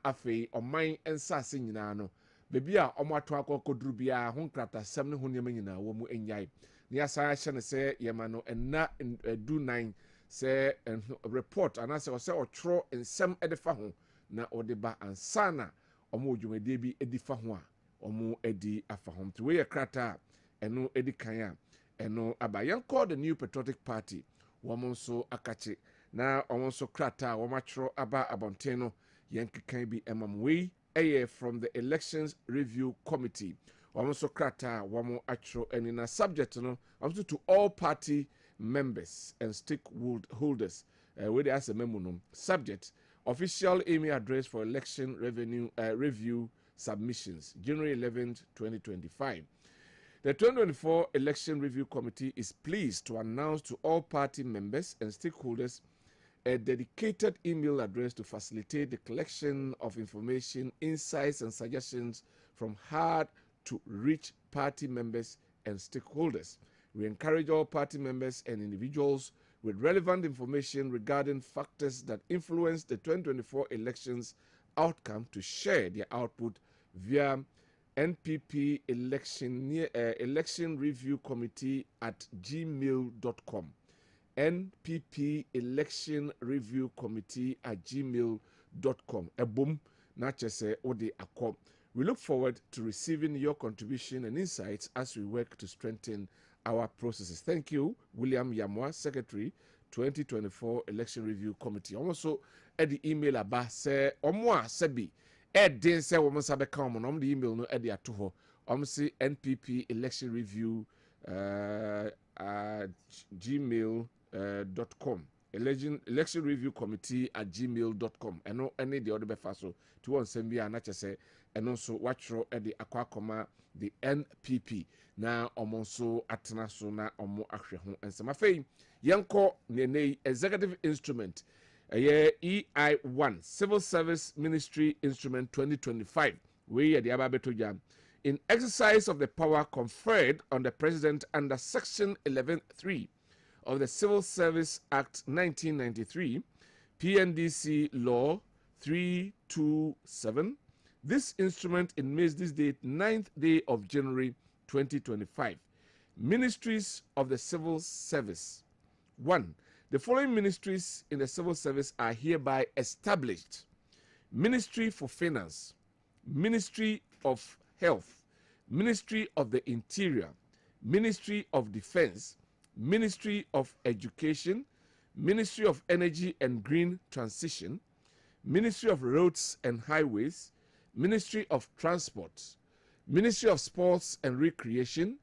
afei oman ensase nyina no bebi a omo ato akokoduru bia ho nkratasem ne ho nyema nyina wo mu enyai ne asa hye ne se yema no enna du 9 se report anase o se otro ensem edefa ho na odeba ansana omo odwumade bi edifa ho a omo edi afa ho to we krata eno edi kan a eno abayan called the New Patriotic Party womo nso akache na omo nso krata womo atro aba abonten no yankekan bi emamwe from the Elections Review Committee womo nso krata womo atro eni na subject no also to all party members and stakeholders where they as a memo subject official email address for election revenue review submissions January 11th 2025. The 2024 Election Review Committee is pleased to announce to all party members and stakeholders a dedicated email address to facilitate the collection of information, insights, and suggestions from hard to reach party members and stakeholders. We encourage all party members and individuals with relevant information regarding factors that influence the 2024 elections outcome to share their output via NPP election review committee at gmail.com. NPP election review committee at gmail.com. Boom, not just say ode akọ. We look forward to receiving your contribution and insights as we work to strengthen our processes. Thank you, William Yamwa, Secretary, 2024 Election Review Committee. Also, at the email about say Omwa Sebi. Didn't say woman sabe come on the email no edi ato ho say NPP election review gmail.com election review committee at gmail.com eno any the other befaso to one send bia na chese eno so watchro edi akwakoma the NPP na omo so atena so na omo ahwe ho ensema fei yenko ne executive instrument EI1 Civil Service Ministry Instrument 2025 we are the ababeto jam in exercise of the power conferred on the president under section 11.3 of the Civil Service Act 1993 PNDC Law 327. This instrument enacts this date 9th day of January 2025. Ministries of the Civil Service. 1. The following ministries in the civil service are hereby established: Ministry for Finance, Ministry of Health, Ministry of the Interior, Ministry of Defense, Ministry of Education, Ministry of Energy and Green Transition, Ministry of Roads and Highways, Ministry of Transport, Ministry of Sports and Recreation,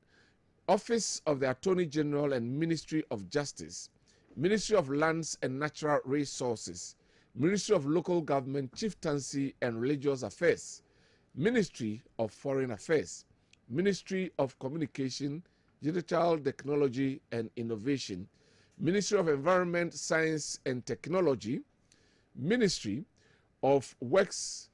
Office of the Attorney General and Ministry of Justice, Ministry of Lands and Natural Resources, Ministry of Local Government, Chieftaincy and Religious Affairs, Ministry of Foreign Affairs, Ministry of Communication, Digital Technology and Innovation, Ministry of Environment, Science and Technology, Ministry of Works,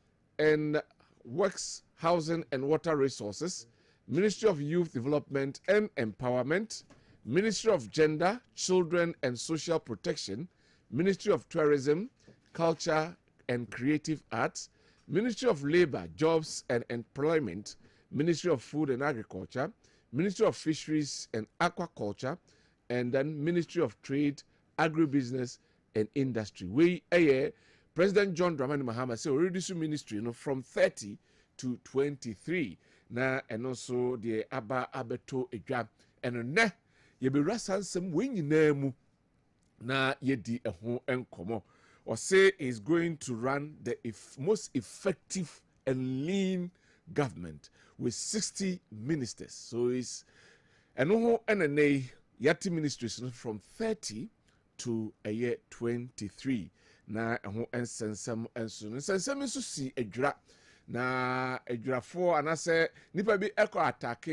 Housing and Water Resources, Ministry of Youth Development and Empowerment, Ministry of Gender, Children and Social Protection, Ministry of Tourism, Culture and Creative Arts, Ministry of Labor, Jobs and Employment, Ministry of Food and Agriculture, Ministry of Fisheries and Aquaculture, and then Ministry of Trade, Agribusiness and Industry. We President John Dramani Mahama say already reduce ministry from 30 to 23. Na and also the aba abeto edwa and ne ye be rasansem we nyina mu na ye di eho enkomo or say is going to run the most effective and lean government with 60 ministers. So is eno and yati ministries from 30 to a year 23 na eho ensensem enso ensensem so si edwra na edwrafo anase nipa bi eko attack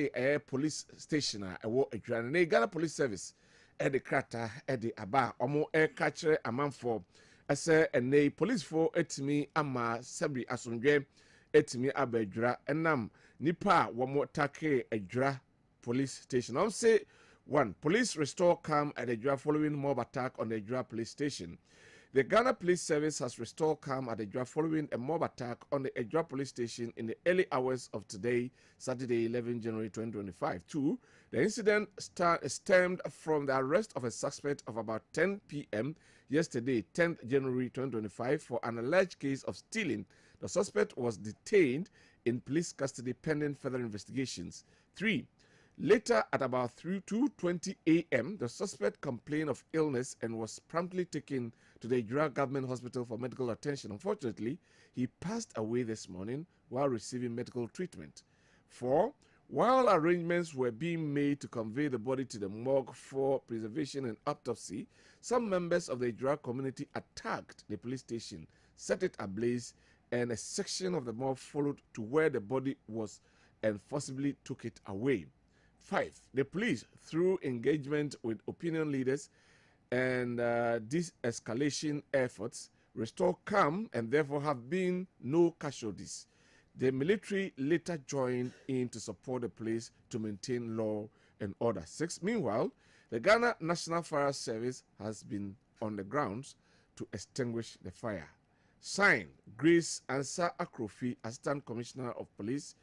police station a ewo edwra na Ghana Police Service de krata de aba omo kachre amanfo ese ene police for etimi ama sabri asondwe etimi aba edwra enam nipa womo attack edwra police station. I say 1. Police restore calm at Edwra following mob attack on the Edwra police station. The Ghana Police Service has restored calm at Edra following a mob attack on the Edra police station in the early hours of today, Saturday, 11 January 2025. 2. The incident stemmed from the arrest of a suspect of about 10 p.m. yesterday, 10th January 2025, for an alleged case of stealing. The suspect was detained in police custody pending further investigations. 3. Later, at about 2:20 a.m., the suspect complained of illness and was promptly taken to the Ijura Government Hospital for medical attention. Unfortunately, he passed away this morning while receiving medical treatment. 4. While arrangements were being made to convey the body to the morgue for preservation and autopsy, some members of the Ijura community attacked the police station, set it ablaze, and a section of the mob followed to where the body was and forcibly took it away. 5. The police, through engagement with opinion leaders and de-escalation efforts, restore calm and therefore have been no casualties. The military later joined in to support the police to maintain law and order. 6. Meanwhile, the Ghana National Fire Service has been on the grounds to extinguish the fire. Signed, Grace Ansa Akrofi, Assistant Commissioner of Police,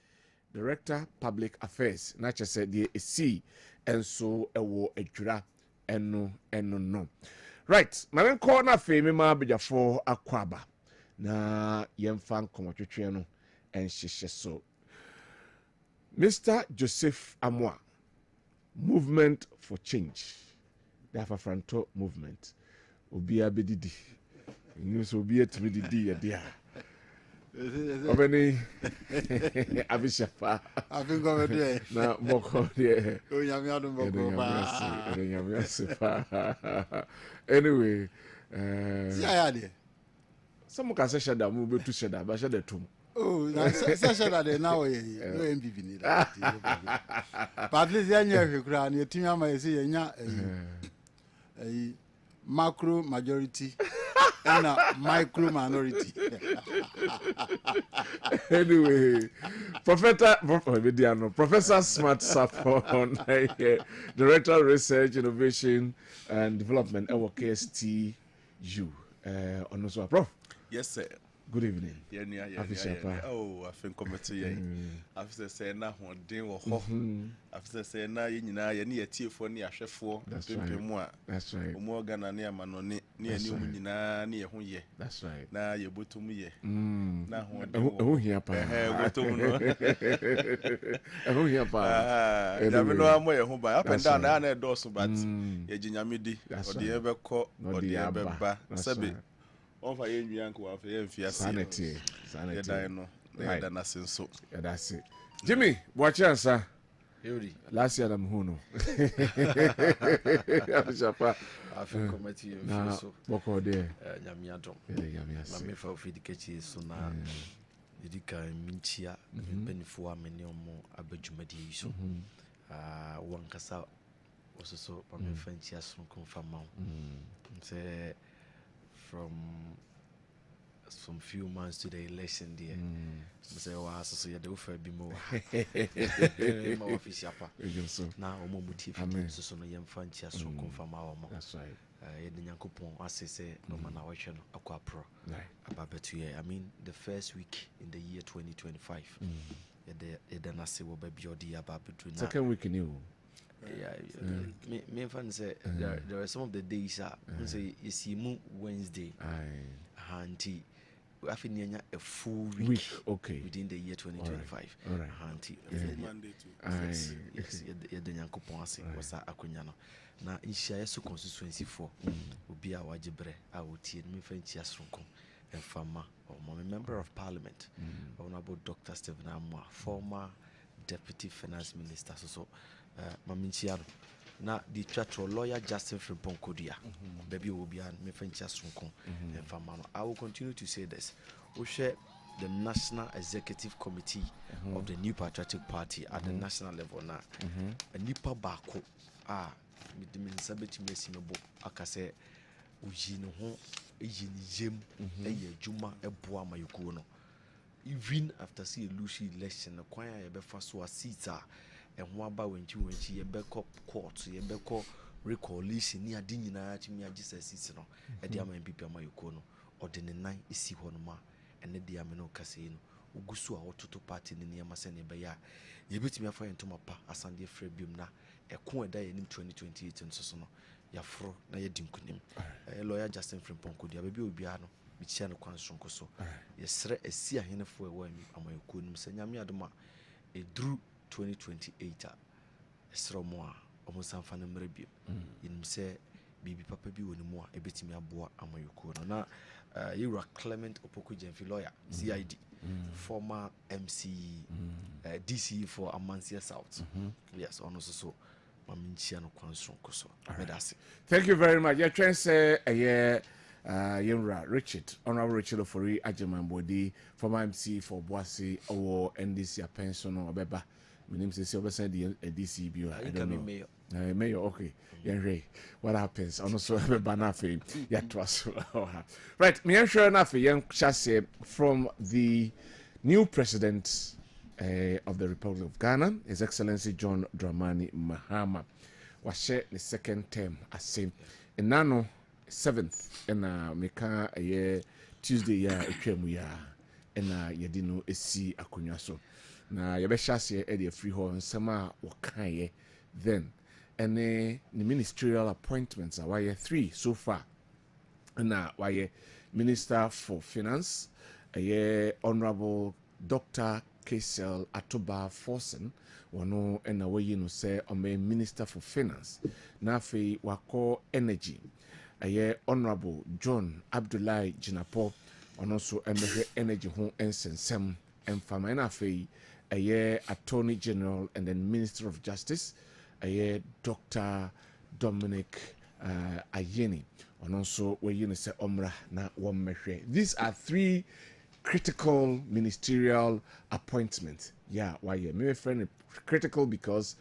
Director Public Affairs. Nature said the C and so a war a jura and no. Right, my corner fame ma be for Akwaba. Na yemfan komotwetwe and shishe so. Mr. Joseph Amwa, Movement for Change. The Afafranto movement. Obia bedidi. News obia to bedidi ya. Obeni Abishafa. I've been going there. Na moko de. Anyway, some can say shada mu be to shada, but shada tum. Oh, shada de now no MPP ni that. But at least you kura ni team am say nya macro majority and a micro minority. Anyway, Professor Smart Sapon, Director of Research, Innovation and Development, KSTU. Prof. Yes, sir. Good evening. Oh, I think committee. After saying now, one day or after saying now, you know, you need a tea for near chef for. That's right. That's right. More Ghana near Manoni, near New near Hunye. That's right. Now you put to me. Now, who here, pa? Who here, pa? I know I'm way home by up and down there, doors, but a Jinyamidi or the ever caught or the ever Sabi. Over a young sanity. Right. So that's it. Jimmy, watch us, sir. Last year, I'm Huno. I think committee so Boko there. Yamiadom. Yamias. For feed catchy so now. Didika Minchia, Benifua, Meniomo, Abejumadi. So, one cassa was so from French as from confirm. Say, from some few months to the election there. Say, oh, so you do for a bit more. More official. Now, more motive. So, no young French as from confirm our mom. That's right. Yankupon, as I say, no man, I watch Aqua Pro. About I mean, the first week in the year 2025. Then I say, well, baby, or the about between second week in you. Yeah, me fan say there are some of the days say you see Wednesday. Auntie, I think a full week. Okay. Within the year 2025. All right. Auntie, Monday too. Yes, the Yankupon say was a Aquiniano. Now, in Shire so constituency 4 will be our Wajibre, I would see me French Yasrunko and farmer or member of parliament, Honorable Dr. Stephen Amwa, former deputy finance minister. So, Maminchiano. Now, the church lawyer Justin Frimpon Kodia, baby will be an Mefenchas Runko and Famano. I will continue to say this. We share the National Executive Committee of the New Patriotic Party at the national level now. A Nipa Bako, the Minsabit Messimabo, Akase, Ujino, Ejin, Juma, Ebuama Yukuno. Even after see Lucy election, acquire a Befasua Sita. And one by when you went to your back up court, your back up recoalition ni ade nyinaa tumi agye sasisi no ɛde ama MPP ama yɛkuo no ɔde ne nan esi hɔ no ma ɛne de ama no kase no ugusu a wototo party ne nneɛma sɛ ne bɛyɛ a yɛbɛtumi afa yɛn ntoma pa asande frɛ biom na ɛko ɛda yɛnim 2028 nso so no yɛaforo na yɛdi nkunim lawyer Justin Frimpong dia baabi obiara no bikyia no kwan sonko so yɛsrɛ asi ahenefo ɛwɔ ama yɛkuo nim sɛ nyame adom a ɛduru 2028 a ɛsrɛ mo a ɔmo sanfa no mmerɛ biom yɛnim sɛ biribi papa bi wɔ ne mu a ɛbɛtumi aboa ama yɛkuo no na yɛwura Clement Opoku Gyamfi lawyer CID former MC DCE for Amansia South yes ɔno so maminchia no kwan sonko so medase. Thank you very much. Your trend say Yemra Richard, Honorable Richard Ofori Ajeman Bodi, former MC for Boise or NDC pension or Beba. My name is Silver the DC Bureau. I don't know. Mayor. Mayor, okay. Yeah, what happens? I'm also a banafe. Yeah, trust. Right, me and sure enough, young chassis from the new president of the Republic of Ghana, His Excellency John Dramani Mahama, was shared the second term as same. And now 7th and meka a year Tuesday ya etwam ya and yedi no esi akonwa so na yebehya se e de free ho nsema wokan then and the ministerial appointments are why 3 so far and why Minister for Finance Honorable Dr. Kessben Atoba Forsen wano and away no say Minister for Finance na fe wako energy Honorable John Abdullahi Jinapo ono so energy ho ensensem emfama na fe Attorney General and then Minister of Justice Dr. Dominic Ayeni ono so we say omra na womehwe. These are 3 critical ministerial appointments. Yeah, why me friend critical because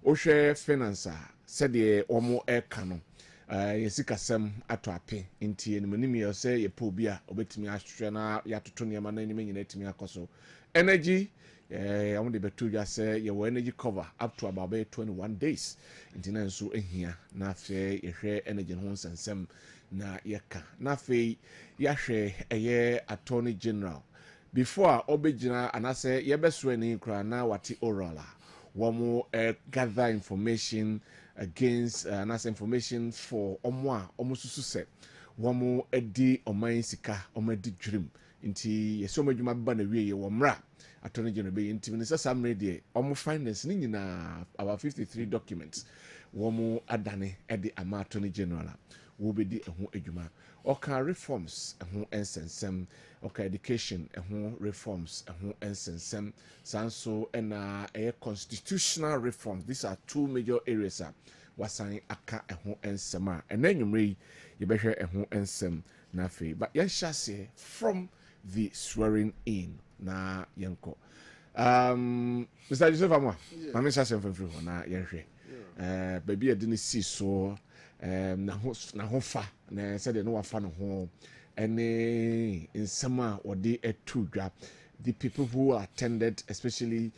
Oshe Financer said the omo ekano yesikasem ato ape nti enimnim ye say ye po bia obetimi ahwehwe na yatoto ne ma na enim nyina etimi akoso energy I want to betu ya say your energy cover up to about 21 days nti na nso ehia na afi yehwe energy ho nsensem na yeka na afi yahwe Attorney General before obegina anase yebeso ani kra na wati oral womo gather information against anase information for omo susu se womo edi oman sika omo edi dream nti yeso madwuma ba na wie ye womra Attorney General be nti minister summary de omo finance ni nyina about 53 documents womo adane edi ama Attorney General wo be di eho adwuma oka reforms eho ensensem oka education eho reforms eho ensensem sanso na constitutional reforms. These are 2 major areas wasan aka eho ensema enanwumre ye behwe eho ensem na fe but yan shase from the swearing in na yenko Mr. Joseph Amwa mama shase mfamfiri ho na yenhwe baby adini si so na ho fa na said no wafa no ho ene nsema odi etudwa the people who attended, especially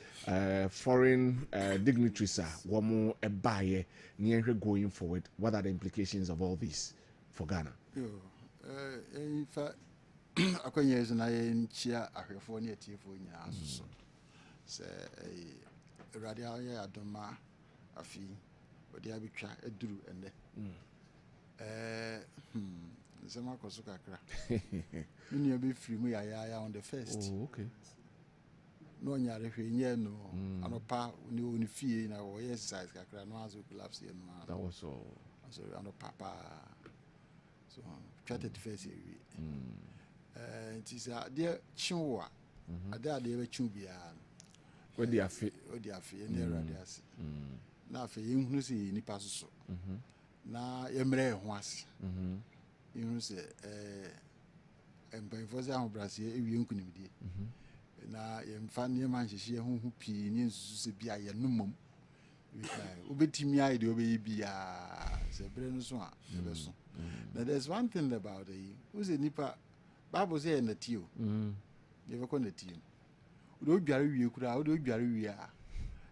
foreign dignitaries, womo ebaye near going forward. What are the implications of all this for Ghana? In fact, I can use an iron chair. I have one year for you. Say a radial adoma a fee, but the arbitrary a drew and Zema Kosukakra. You be free me on the first. Oh, okay. No, no, Anopa, no fee in our exercise, no as we collapse here. That was all. So, Papa. So, try to face it. It is a dear Chua. A dear Chubia. Where they are fit. Where they are fit, and there are theirs. Now, for you who see any passes. Now, Emre was. You say, and by for the Brazil, if you couldn't be. Na yemfa ne man hye ho hu pii ne nsusu se bia ye nomom obetimi ai de obeyi bia se bre no so a be so na there's one thing about it who's a nipa Bible say na tio you be ko na tio do dware wie kura do dware wie a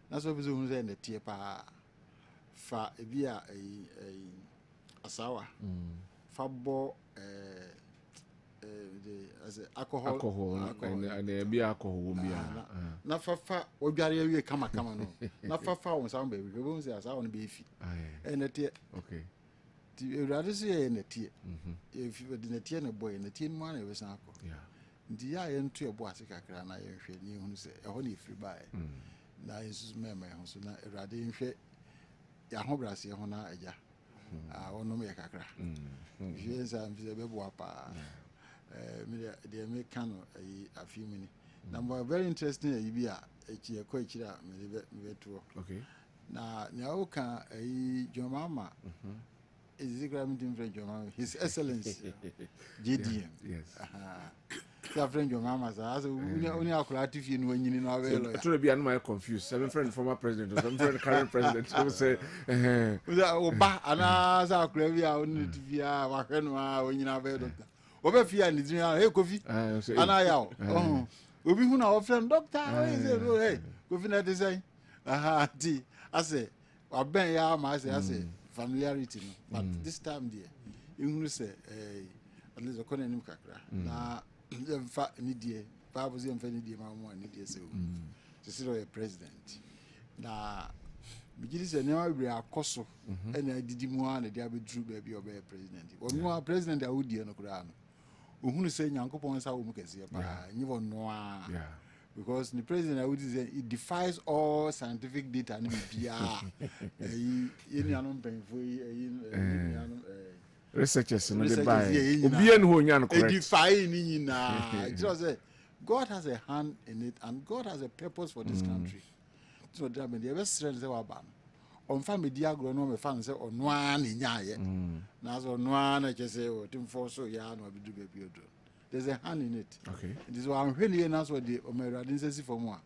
na so be so hu say na tie pa fa ebi a asawa fa bo as alcohol and be alcohol na fa odware awie kama no na fa won sa be we go say asawa no be fi enetie okay ti ewrade so ye netie if the netie na boy netie mu na we san akọ ndi ya ye nto ebo ase kakra na ye hwe ni hu se e ho na ifiri bae na yesus mema ho so na ewrade nhwe ya ho brase ho na agya wono me kakra je sa mfize be bo apa me de me kano afimini number very interesting bi a echi ekọ echira me be to okay na o kan Jomama is the grand friend Jomama his excellency JDM yes your friend Jomama as only accurate you know nyini no avelo to be an confused seven friend former president or seven friend current president so say oba ana za akura bi a oni tv a wa hwe no a onyina avelo doctor oba fi an dizin hey Kofi ana ya obi hu na o friend doctor hey Kofi na dey say ti ase aben ya ma ase familiarity no but this time there you say at least okona nim kakra na fa ni die Bible say mfa ni die ma mo ni die say o the president na bigiri say ne wa akoso na didi mu a na dia be dru ba bi o be president o mu president a wodie no kura no ohunu say Nyankopon sa wo mu kese pa nyivo no a because the president I would say it defies all scientific data and media researchers no dey buy obi en ho nya no correct it defy ni na it was God has a hand in it and God has a purpose for this country so that mean the best strength say wa ba on fa media agro no me fan say ono a na nyaye na so ono a na chese o timfo so ya no abidu ba bi odo. There's a hand in it. Okay. It is one really and that's what the Omeradi says for more.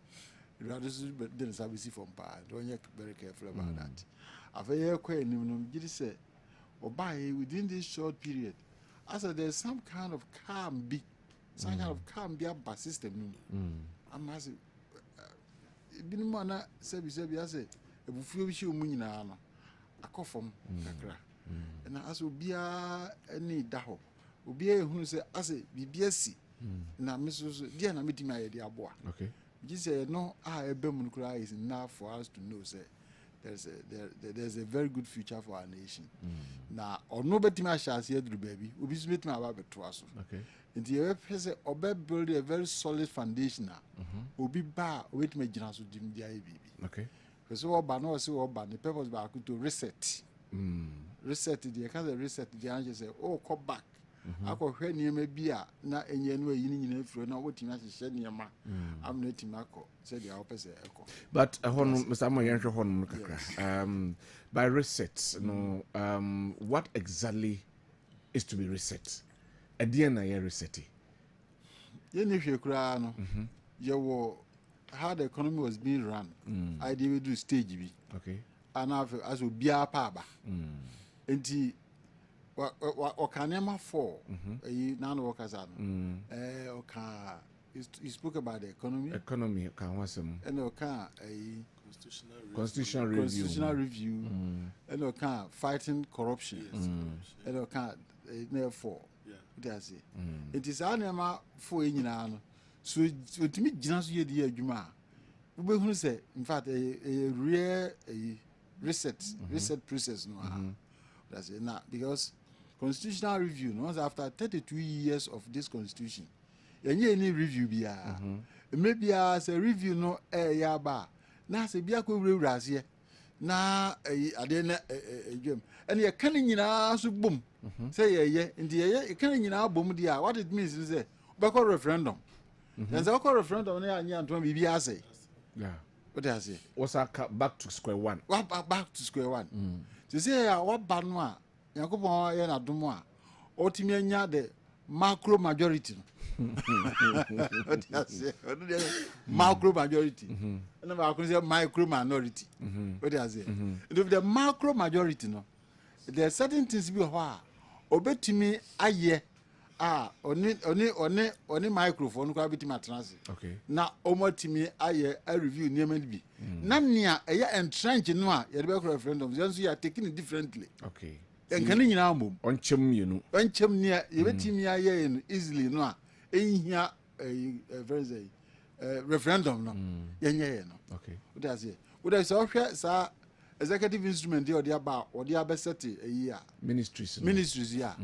Rather than service from pa. Don't you very careful about that. After a queen, you say, or by within this short period, I said there's some kind of calm be some kind of calm be up system. I'm asking Binmana Sebi I say, a buffet munina a coffin, and as will be any daho. Obi who say as a BBSC na Mrs. Diana meeting my idea boy. Okay. You say no, a Berman cry is enough for us to know say there's a very good future for our nation. Now or nobody my shall see the baby, will be smith my baby to us. Okay. And the say Obe build a very solid foundation now. Will be bar with my generous with the baby. Okay. Because all banner so all ban the purpose back to reset. Reset the kind reset the answer say, oh, come back. Ako hwe niema bi a na enye no ayi ni nyina furo na wotimi ahye niema am na timi akọ say dia opese ekọ but hono Mr. Moyen hwe hono kakra by reset no what exactly is to be reset adie na ye reset ye ni hwe kura no ye wo how the economy was being run I did do stage bi okay and as obi apa aba enti Okanema for nan workers you spoke about the economy can wasem and oka constitutional review and oka fighting corruption and oka therefore that's it is anema for nyina no so otimi gina so ye di adwuma we be hu say in fact a real reset process no that's it now because constitutional review no after 32 years of this constitution any review bia maybe as a review no ya ba na se bia ko wura ase na ade na edwam and ye kan nyina so bom say ye ndi ye kan nyina bom dia what it means is say be call referendum and say call referendum na anya anto bibia ase yeah what I say what's back to square one back to square one to say what ba no a Yakubon ye na dum a otimi anya de macro majority what you say macro majority and ba ko say micro minority what you say if the macro majority no there are certain things be ho a obetimi aye oni microphone kwa biti matransi. Okay. Na omotimi aye a review niam bi. Na nia eye entrench no a ye be referendum. Yanso you are taking it differently. Okay. Enkan nyina mom. Onchem yenu. Onchem nia ye betimi aye no easily no a ehia very referendum no. Yenye no. Okay. What does it? What does so sa executive instrument dey odi aba odi abesete eyi a ministries ya.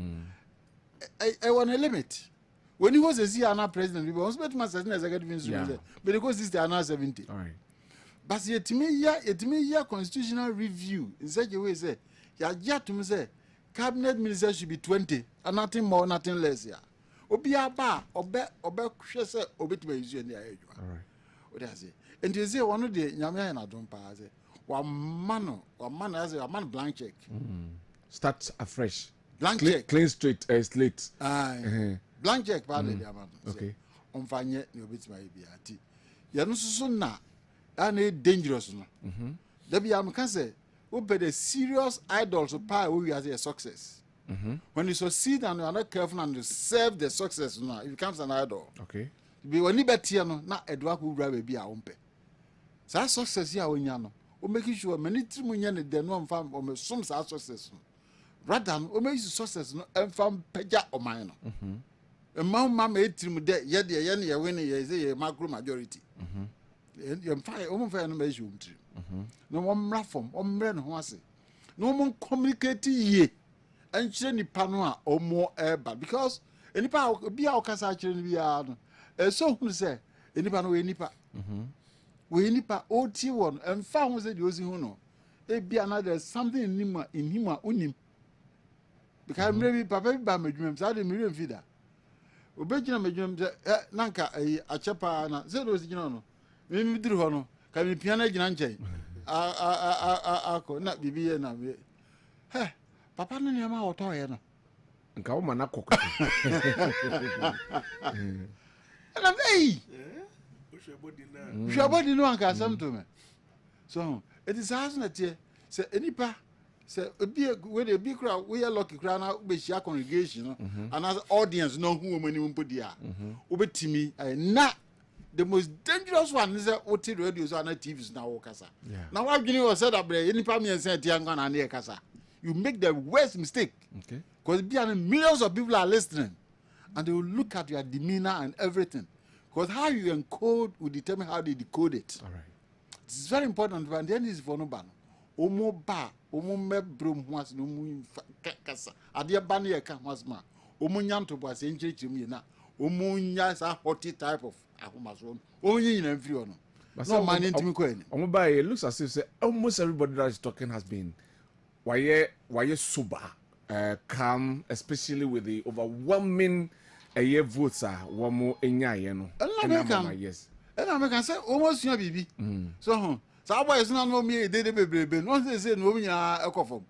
I want a limit. When he was a CNR president, we was better as an executive instrument, but because this is the another 70. All right. But yet me constitutional review in such a way say, ya to me say, cabinet minister should be 20 and nothing more, nothing less. Ya. Obi aba obe kwese obi to be use in the age. All right. What does it? And you say one of the nyame na don pa say, one man as a man blank check. Start afresh. Blank check. Clean slate. Blank check pa the man. Okay. On fanye ni obit ma bi ati. Ya no so na na dangerous no. Da bi am kan say we be the serious idols pa we as a success. When you succeed and you are not careful and you serve the success no, it becomes an idol. Okay. Bi woni betia no na edwa ko wura ba bi a wompe. Sa success ya wonya no, o make sure many trimunya ne de no mfa o me som sa success no. Rather, o make success no emfa peja o man no. Mama etrim de ye de ye ne ye win ye say ye macro majority. Ye mfa o mo fa no measure umtrim. No mo mra fom, o mre no ho ase. No mo communicate ye. Enchire nipa no a o mo eba because enipa bi a o kasa chire ni bia no. So hu say enipa no we nipa. We nipa o ti won emfa ho say de ozi hu no. E bia na there's something in him unim. Because maybe papa ba medwum say de me feeder. Obegina medwum say nanka achepa na say do sigina no. Me midiri ho no. Ka me pia na gina nchen. Ako na bibi ye na we. He papa no ne ma woto ye no. Nka wo mana kokko. And I'm hey. Body no anka asem to me. So it is as na tie say enipa say obi we dey be crowd we are lucky crowd na be share congregation and as audience no hu omani mpodi a obetimi na the most dangerous one is ot radio so na TVs na wo kasa na wa gini was said that enipa me say tie ngwa na na kasa you make the worst mistake. Okay, because millions of people are listening and they will look at your demeanor and everything because how you encode will determine how they decode it. All right, it's very important. And then is for no ban omo me brom ho as no mu kasa ade ba na ye ka ho asma omo nyanto bo ase nchirichim na omo nya sa hot type of ahomaso omo nyina mfiri ono no man ntimi ko ani omo ba it looks as if say almost everybody that is talking has been why sober, calm, especially with the overwhelming votes one more no yes and American say almost your baby so so boy is not no me dey bebrebe no say no nyina ekofom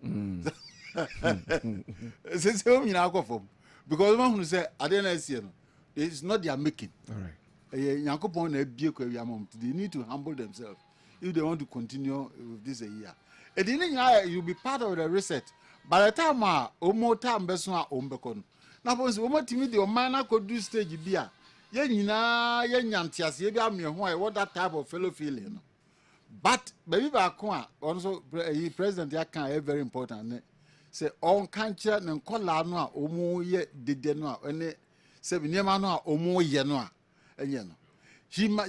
say no nyina ekofom because one who say at the end of no it's not their making. All right, Yankopon na bie kwa wiamom they need to humble themselves if they want to continue with this a year. And then you'll be part of the reset. By the time omo time beso a ombekon. Na bonse omo timi de o man na could do stage bia. Ye nyina ye nyantiase ye bia me ho what that type of fellow feeling no. But baby ba ko a also president ya kan very important say on kanche ne nkola no a omo ye dede no a ene se niema no a omo ye no a enye no.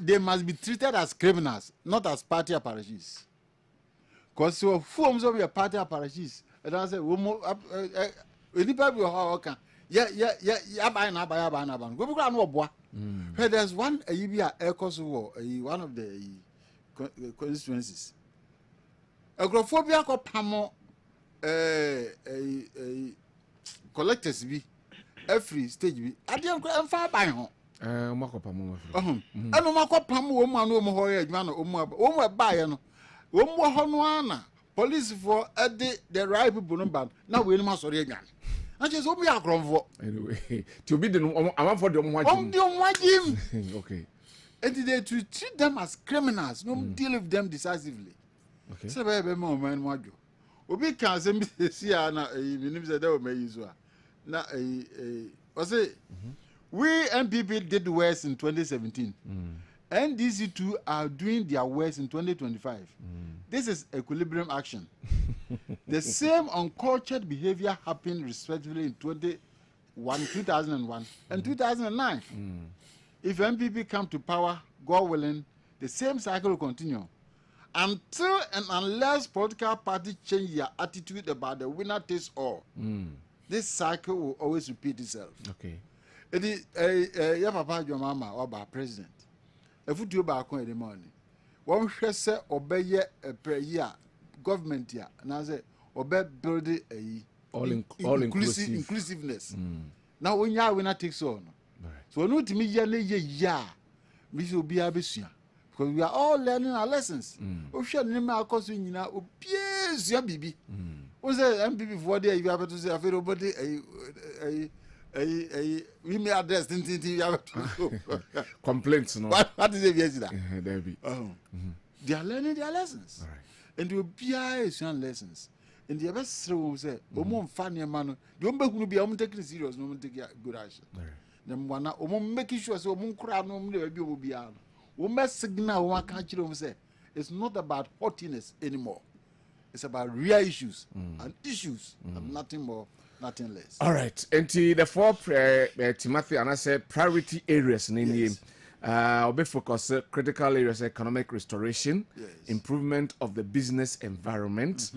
They must be treated as criminals, not as party apparatus. Because so forms of your party apparatus, and I say, there's one one of the constituencies. Agrophobia ko pamo collectors be every stage be. I didn't far by home. Mako pamo. Ano mako pamo woman no mo hoye adwuma no omo ba ye no. Omo ho no ana police for the right people no ban na we no ma sori adwan. Na je so omo ya kromfo. Anyway, to be the am for the omo hwajim. Okay. And they to treat them as criminals, no deal with them decisively. Okay. So be mo man mwadwo. Obi kan se mi si ana minim se da o mayi so a na We MPP did worse in 2017. NDC too are doing their worst in 2025. This is equilibrium action. The same uncultured behavior happened respectively in 2001 and 2009. If MPP come to power, God willing, the same cycle will continue. Until and unless political parties change their attitude about the winner takes all, this cycle will always repeat itself. Okay. It is your papa, your mama, or by president. If you do back on the money, one shall say obey a prayer government here, and I say obey building a inclusiveness. Now when you winner takes all, so no to me ya, we will be abesia. Because we are all learning our lessons. We should name our course in now. Yes, your baby. Was there MPP for there? You have to say, everybody, we may address complaints. No, what is it? Yes, that they are learning their lessons, and they will be lessons. And the best will say, "Omo funny man, don't be be taking serious, no take good action." Them one, making sure so omo crowd no be we must signal one country say it's not about haughtiness anymore. It's about real issues and issues and nothing more, nothing less. All right. And the four Timothy and I said priority areas in India. We focus critical areas: economic restoration, improvement of the business environment,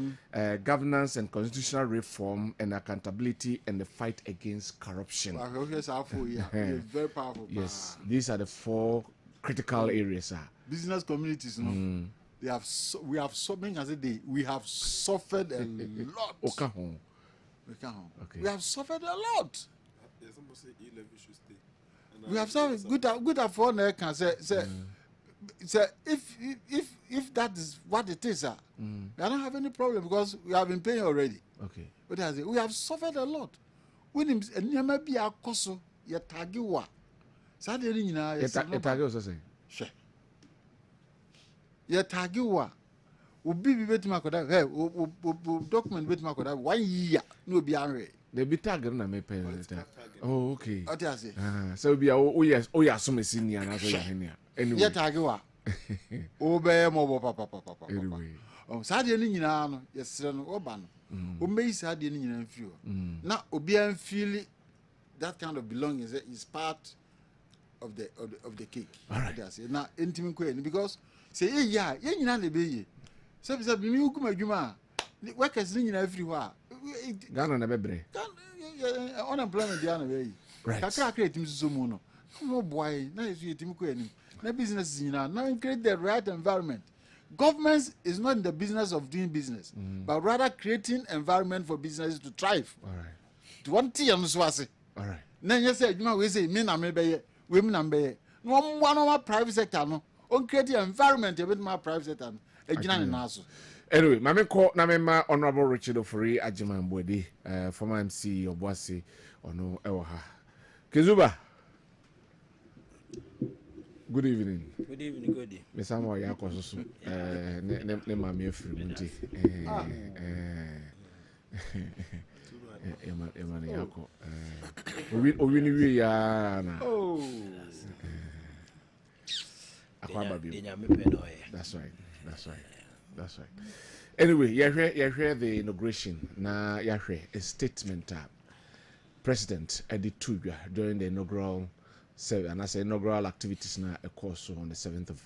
governance and constitutional reform, and accountability, and the fight against corruption. Very powerful. Yes, these are the four critical areas. Business communities, we have suffered a lot. We have suffered a lot. We have suffered good afford can say if that is what it is, I don't have any problem because we have been paying already. Okay. But we have suffered a lot. When you may be a coso, you tagiwa. Saturday, you know, it's a sure. Ye tagiwa. Ubi bet makoda. Hey, document bet makoda. 1 year no be angry. They be tagged na me pay. Oh, okay. What you say? So be yes, so me senior na so ya. Anyway. Ye tagiwa. Obe mo papa. Anyway. Saturday ni nyina no, yesre no oba no. O mei Saturday ni nyina mfiri. Na obi an feel that kind of belonging is part of the cake. All right. Now, intimate because say yeah, you know the baby. So me who come adwuma. Workers in everywhere. Ghana na bebre. Unemployment dey na way. Right. Kakra create him so mu no. No boy, na you team ko ani. Na business is now create the right environment. Government is not in the business of doing business, but rather creating environment for businesses to thrive. All right. To one tea and so ase. All right. Na you say adwuma we say me na me be women and be no one private sector no on create environment with my private sector ejina na so. Anyway, mame ko na mema Honorable Richard Ofori Ajiman Mbodi, former MC Obuasi ono ewo ha. Kezuba. Good evening. Good evening, good day. Me samo ya kososo ne mame afiri munti. Ema ne yako. Owini wi ya na. Oh. Akwaba bi. That's right. That's right. Anyway, you hear the inauguration. Now, you hear a statement. President Eddie Tuga during the inaugural activities na a course on the 7th of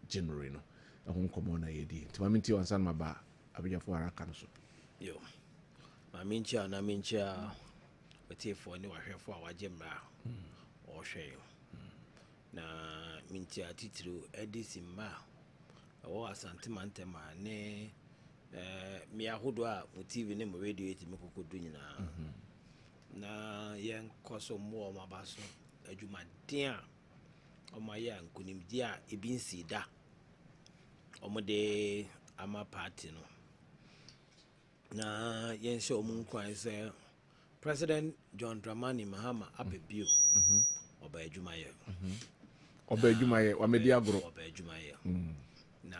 January. No, I won't come on a day. To my minty on San Maba, Abia for our council. Yo, my mincha, na mincha, but here for any here for our Jemba or share. Na mincha titru Eddie Simba. O asante mantema ne me ahodo a mo TV ne mo radio eti me kokodu nyina na yen koso mo o mabaso adwuma den a o ma ya nkunimdi a ebi nsi da o mo de ama party no na yen show mo nkwan se President John Dramani Mahama abebio oba adwuma ye oba adwuma ye wa media agro oba adwuma ye na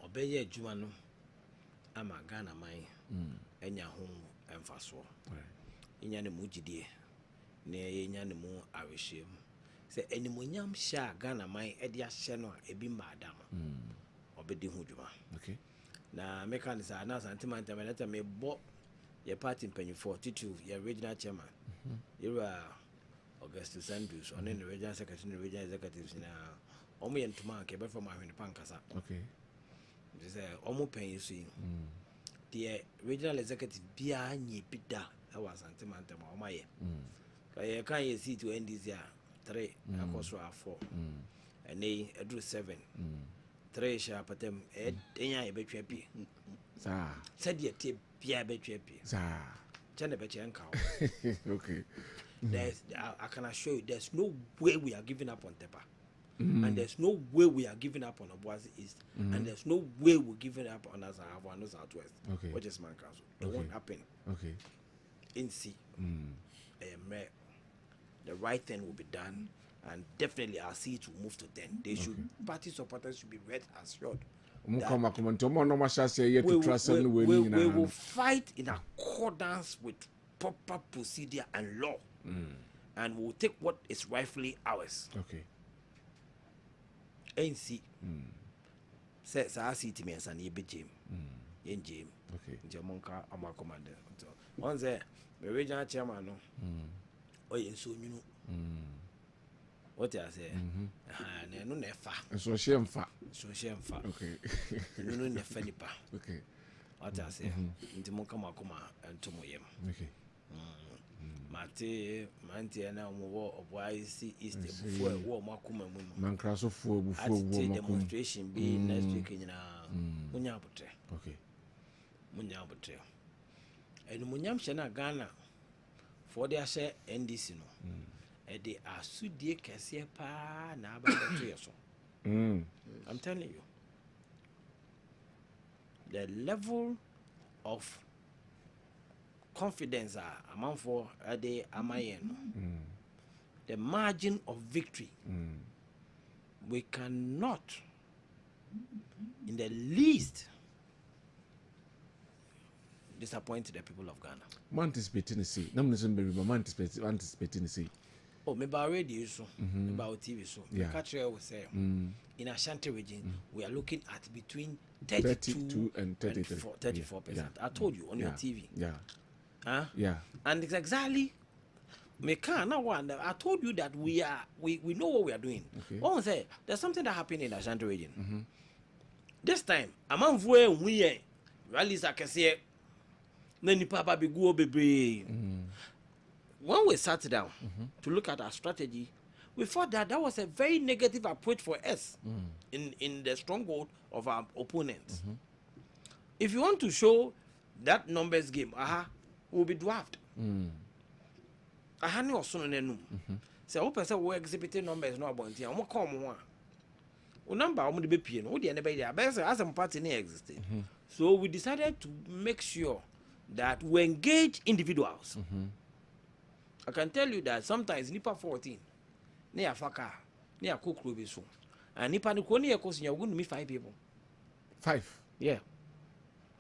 obeye adwuma no ama Ghana man enya ho emfaso inya ne mugidie ne yenya ne mu awehye mu se animonyam hya Ghana man e de ahye no a ebi maada no obedi hu dwuma okay na mekanisa na sentiment ameleta me bo ye party mpanyifo titu ye regional chairman yera Augustus Andrews on the regional secretary and regional executives na omo ye ntuma ke be from ahwene pankasa okay say omo pen yisu the regional executive bia nyi bida e was sentiment ma omo ye ka kan ye seat to NDC 3 akoso 4 and they do 7 3 sha patem enya e betwa pi sa said ye te bia betwa pi sa chene be chenka okay I can assure you there's no way we are giving up on Tepa and there's no way we are giving up on Obuasi East and there's no way we're giving up on Azahavo Southwest okay which is Man Council. It won't happen okay in C. The right thing will be done and definitely I'll see it will move to 10. They should party supporters should be red assured. We will fight in accordance with proper procedure and law and we'll take what is rightfully ours. Okay. NC says I see to me as an EB in Jim. Okay. Jamonka, I'm a commander. Once the regional chairman, oh, yes, so you know what I say. And no nefa. So shame fa. So shame fa. Okay. You know nefa nipa. Okay. What I say. Into Monkama and Tomoyem. Okay. Mate, Mantia now more of why see East before war Makuma. Man crash of four before war demonstration be next week in Munyabote. Okay. Munyabote. And Munyam Shana Ghana for their share NDC no. And they are so dear Cassia pa na I'm telling you. The level of confidence among for the Amayen, the margin of victory, we cannot in the least disappoint the people of Ghana. Anticipating to see. No, anticipating to see. Oh, maybe our radio so, maybe our TV so. The catcher will say, in Ashanti region, we are looking at between 32 and 34%. Yeah. I told you on your TV. Yeah. Huh? Yeah. And it's exactly me can now one. I told you that we know what we are doing. Okay. One say there's something that happened in the Ashanti region. This time, among where we rallies I can say many papa be go baby. When we sat down to look at our strategy, we thought that was a very negative approach for us in the stronghold of our opponents. If you want to show that numbers game, will be dwarfed. I had no son in so open say we exhibiting numbers no about here. I'm come one. O number I'm the BP no the anybody there. But as a party never existed. So we decided to make sure that we engage individuals. I can tell you that sometimes Nipa 14, near Faka, near Cook Ruby so. And Nipa Nikoni cause you wouldn't meet 5 people. 5? Yeah.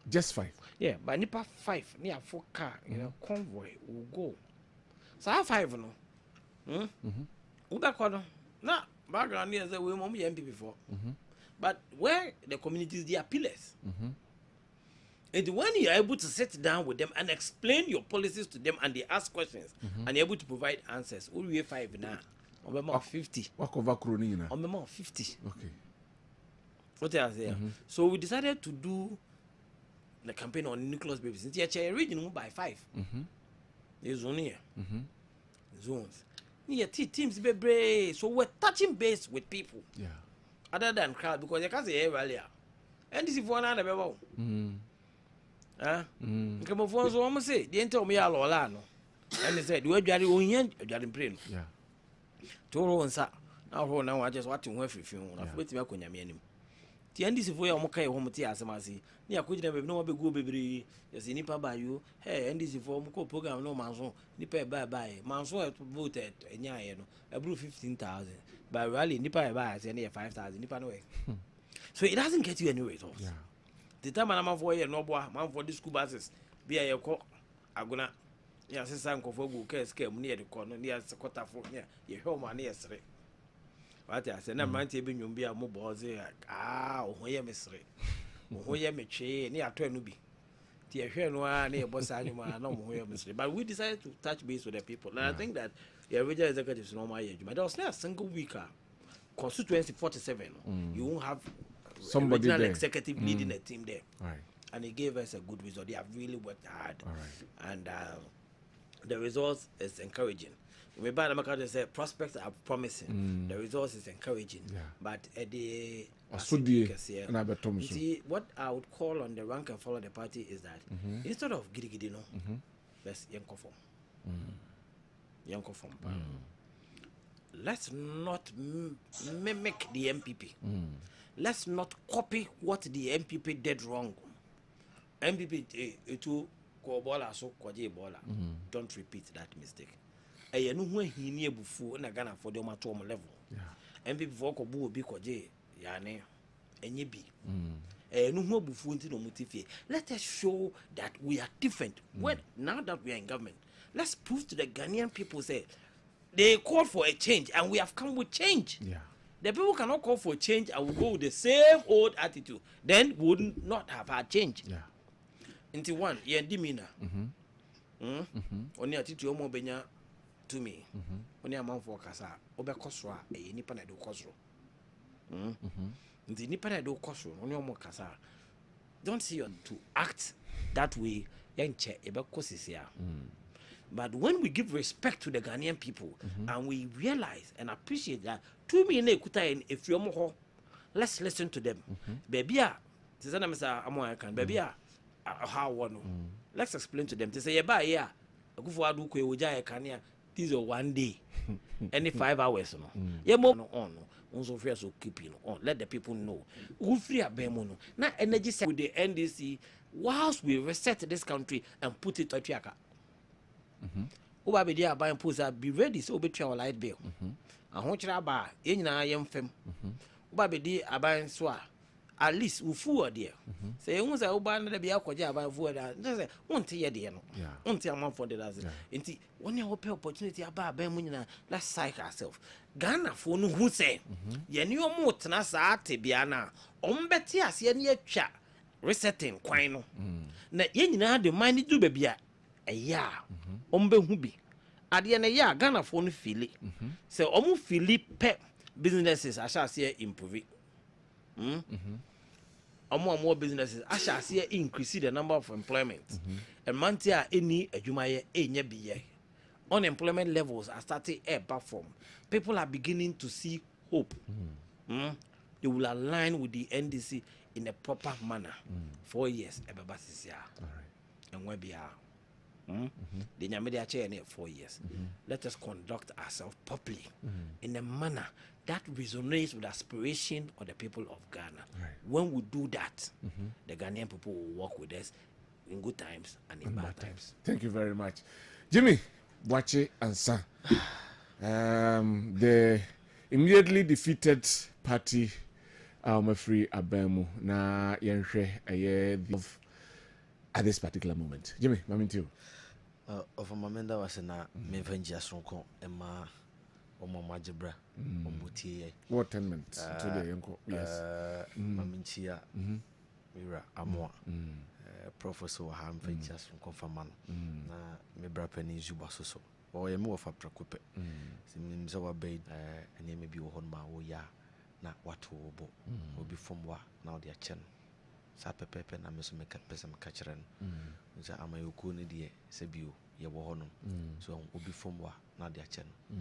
Just 5? Yeah, but Nipa 5 near 4 car, convoy will go. So I 5 no. Ubakono. Now background here that we mommy MP before. But where the communities they are pillars. And when you are able to sit down with them and explain your policies to them and they ask questions and you're able to provide answers, we 5 now. On 50. What cover crony? On 50. Okay. What I say? So we decided to do the campaign on nucleus babies. It's a region by 5. There's only here. Zones. Yeah, teams be brave. So we're touching base with people. Yeah. Other than crowd because they can't say earlier. And this is for another level. Come on, so I'm say, the enter me a lola no. And they said, "We are on here, you are in brain." Yeah. Toro and sa. Now I just watching where free film. I've waited me on your the end is for your mokai home tea as I see. Near could never no be good baby. Yes, nipa by you. Hey, and this is for Moko program no manson. Nipa bye. Manson voted and ya, a blue 15,000. By rally, nipa buy as any 5,000. Nipa no way. So it doesn't get you anywhere at all. Yeah. The time I'm for here, no boy, man for the school buses. Be a call. I'm gonna ya sesa nkofo gu Kessben mu ne de kɔ no ne ya sekotafo ne ye hwoma ne yesre what I say na mante bi nwum bi a mo boze ho ye mesre ho ye metwe ne ato anu bi ti ehwe no a ne boss anyuma na ho ye mesre. But we decided to touch base with the people, and I think that the regional executives no my age, but there was not a single week constituency 47 you won't have somebody regional there. Executive leading a team there. Right. And he gave us a good result. They have really worked hard. All right. And the results is encouraging. We buy the say prospects are promising. The results is encouraging. Yeah. But the see, what I would call on the rank and follow the party is that instead of gidi no, let's yanko form. Let's not mimic the MPP. Let's not copy what the MPP did wrong. MPP to Kobola so kwaje bola. Don't repeat that mistake. E no ho ahini ebufu na Ghana for the mato level. Yeah. MPP for ko bu obi kwaje yane enye bi. No ho ebufu nti no mutifie. Let us show that we are different. When now that we are in government, let's prove to the Ghanaian people say they called for a change and we have come with change. Yeah. The people cannot call for change and will go with the same old attitude. Then we would not have had change. Yeah. Into one, yeah, dimina. Only attitude omo benya to me. Only a man for kasa. Obe kosra e nipa na do kosro. Nti nipa na do kosro. Only omo kasa. Don't see on to act that way. Yenche ebe kosisia. But when we give respect to the Ghanaian people and we realize and appreciate that 2 million ekuta in Efiomo, let's listen to them. Baby, baby, how one? Let's explain to them. They say, yeah, go for adu kwe uja ekania. This is 1 day, any 5 hours. No, yeah, more on. Also, free so keep on. Let the people know. Who free a bemono. Now, energy with the NDC. Whilst we reset this country and put it to Triaka. Oba be dia buy posa be ready so obetwa our light bill. Ahon kira ba e nyina yem fam. Oba be di aban so a at least ufu there. Say ehun say oba na be akoje aban fu da. Say wonte ye de no. Wonte amount for the last. Enti one ya open opportunity aba aban mu nyina, let's psych ourselves. Ghana for no hu say ye ni omo tena sa ate bia na ombeti ase ne atwa resetting kwan no. Na ye nyina de mind do be bia eya ombe hu bi ade na ya Ghana for no feel say omo feel pe businesses ashase improve omo businesses ashase increase the number of employment and mantia any adwumaye enya biye unemployment levels are starting back from people are beginning to see hope. They will align with the NDC in a proper manner. 4 years ebeba sisia all right and we be the Nyamede chair in 4 years. Let us conduct ourselves properly in a manner that resonates with the aspiration of the people of Ghana. Right. When we do that, the Ghanaian people will work with us in good times and in bad times. Thank you very much. Jimmy, Boache and Sa. The immediately defeated party, Free Abemu, na yenhwe at this particular moment. Jimmy, I'm you. Of a moment was na me venja sonko ema omo majebra omotie. What 10 minutes today yanko? Yes. Maminchia mira amwa professor ha venja sonko famano na me bra pani zuba soso. O ye me wo fa prakope. Sim so wa bed ene me bi wo hon ma wo ya na watu obo obi fomwa na odi ache no sa pepepe na me so me pesa me ka kire no nza amayoku ne de se bio ye wo ho no so obi fomwa na odi ache no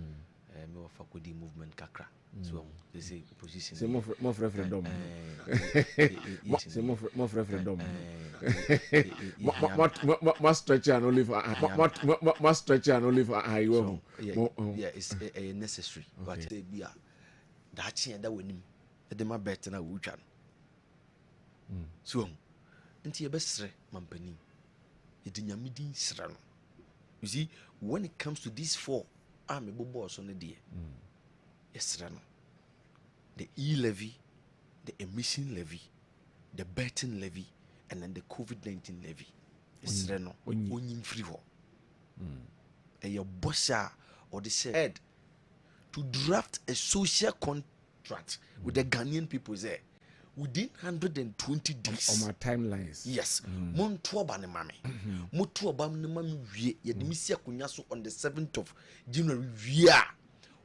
me wo fa kodi movement kakra so they say position c'est mon referendum c'est mon referendum ma stretch and only for ma stretch and only for yeah it's necessary but they be that chain that we nim the ma bet na we twa so nti ye besre mampani edi nyamidi sra no you see when it comes to these four me bobo so ne de yesra no the e-levy, the emission levy, the betting levy, and then the COVID-19 levy. It's no onyim free ho. A bosha or the said to draft a social contract with the Ghanaian people there within 120 days. On my timelines. Yes. Montuaba ne mame. Montuaba ne mame wie. Yedimisi akunyaso on the 7th of January wie.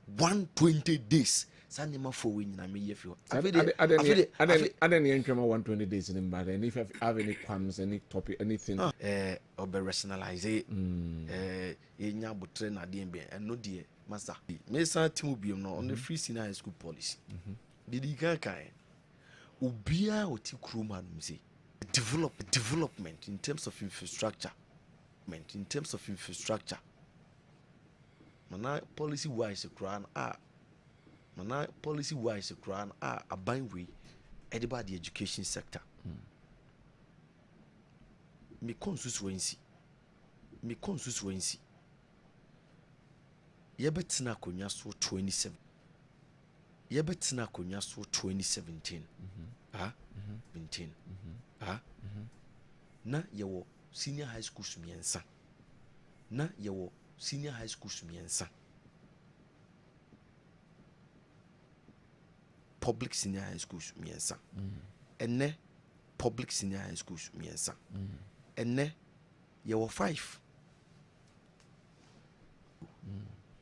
120 days. Sanema for win na me yefio. I didn't enter 120 days in Mbale. And if you have any qualms, any topic, anything. Or be rationalize it. Yenya butre na DMB and no dear master. Me sa timu biom no on the free senior high school policy. Did he kai? Ubia oti kruma numzi. Development in terms of infrastructure. Mana policy wise kran mana policy wise kran a banwe edeba the education sector. Me constituency yebetina konya so 27 yebetina konya so 2017 na yewo senior high school sumiensa public senior high school sumiensa ene public senior high school sumiensa ene yewo 5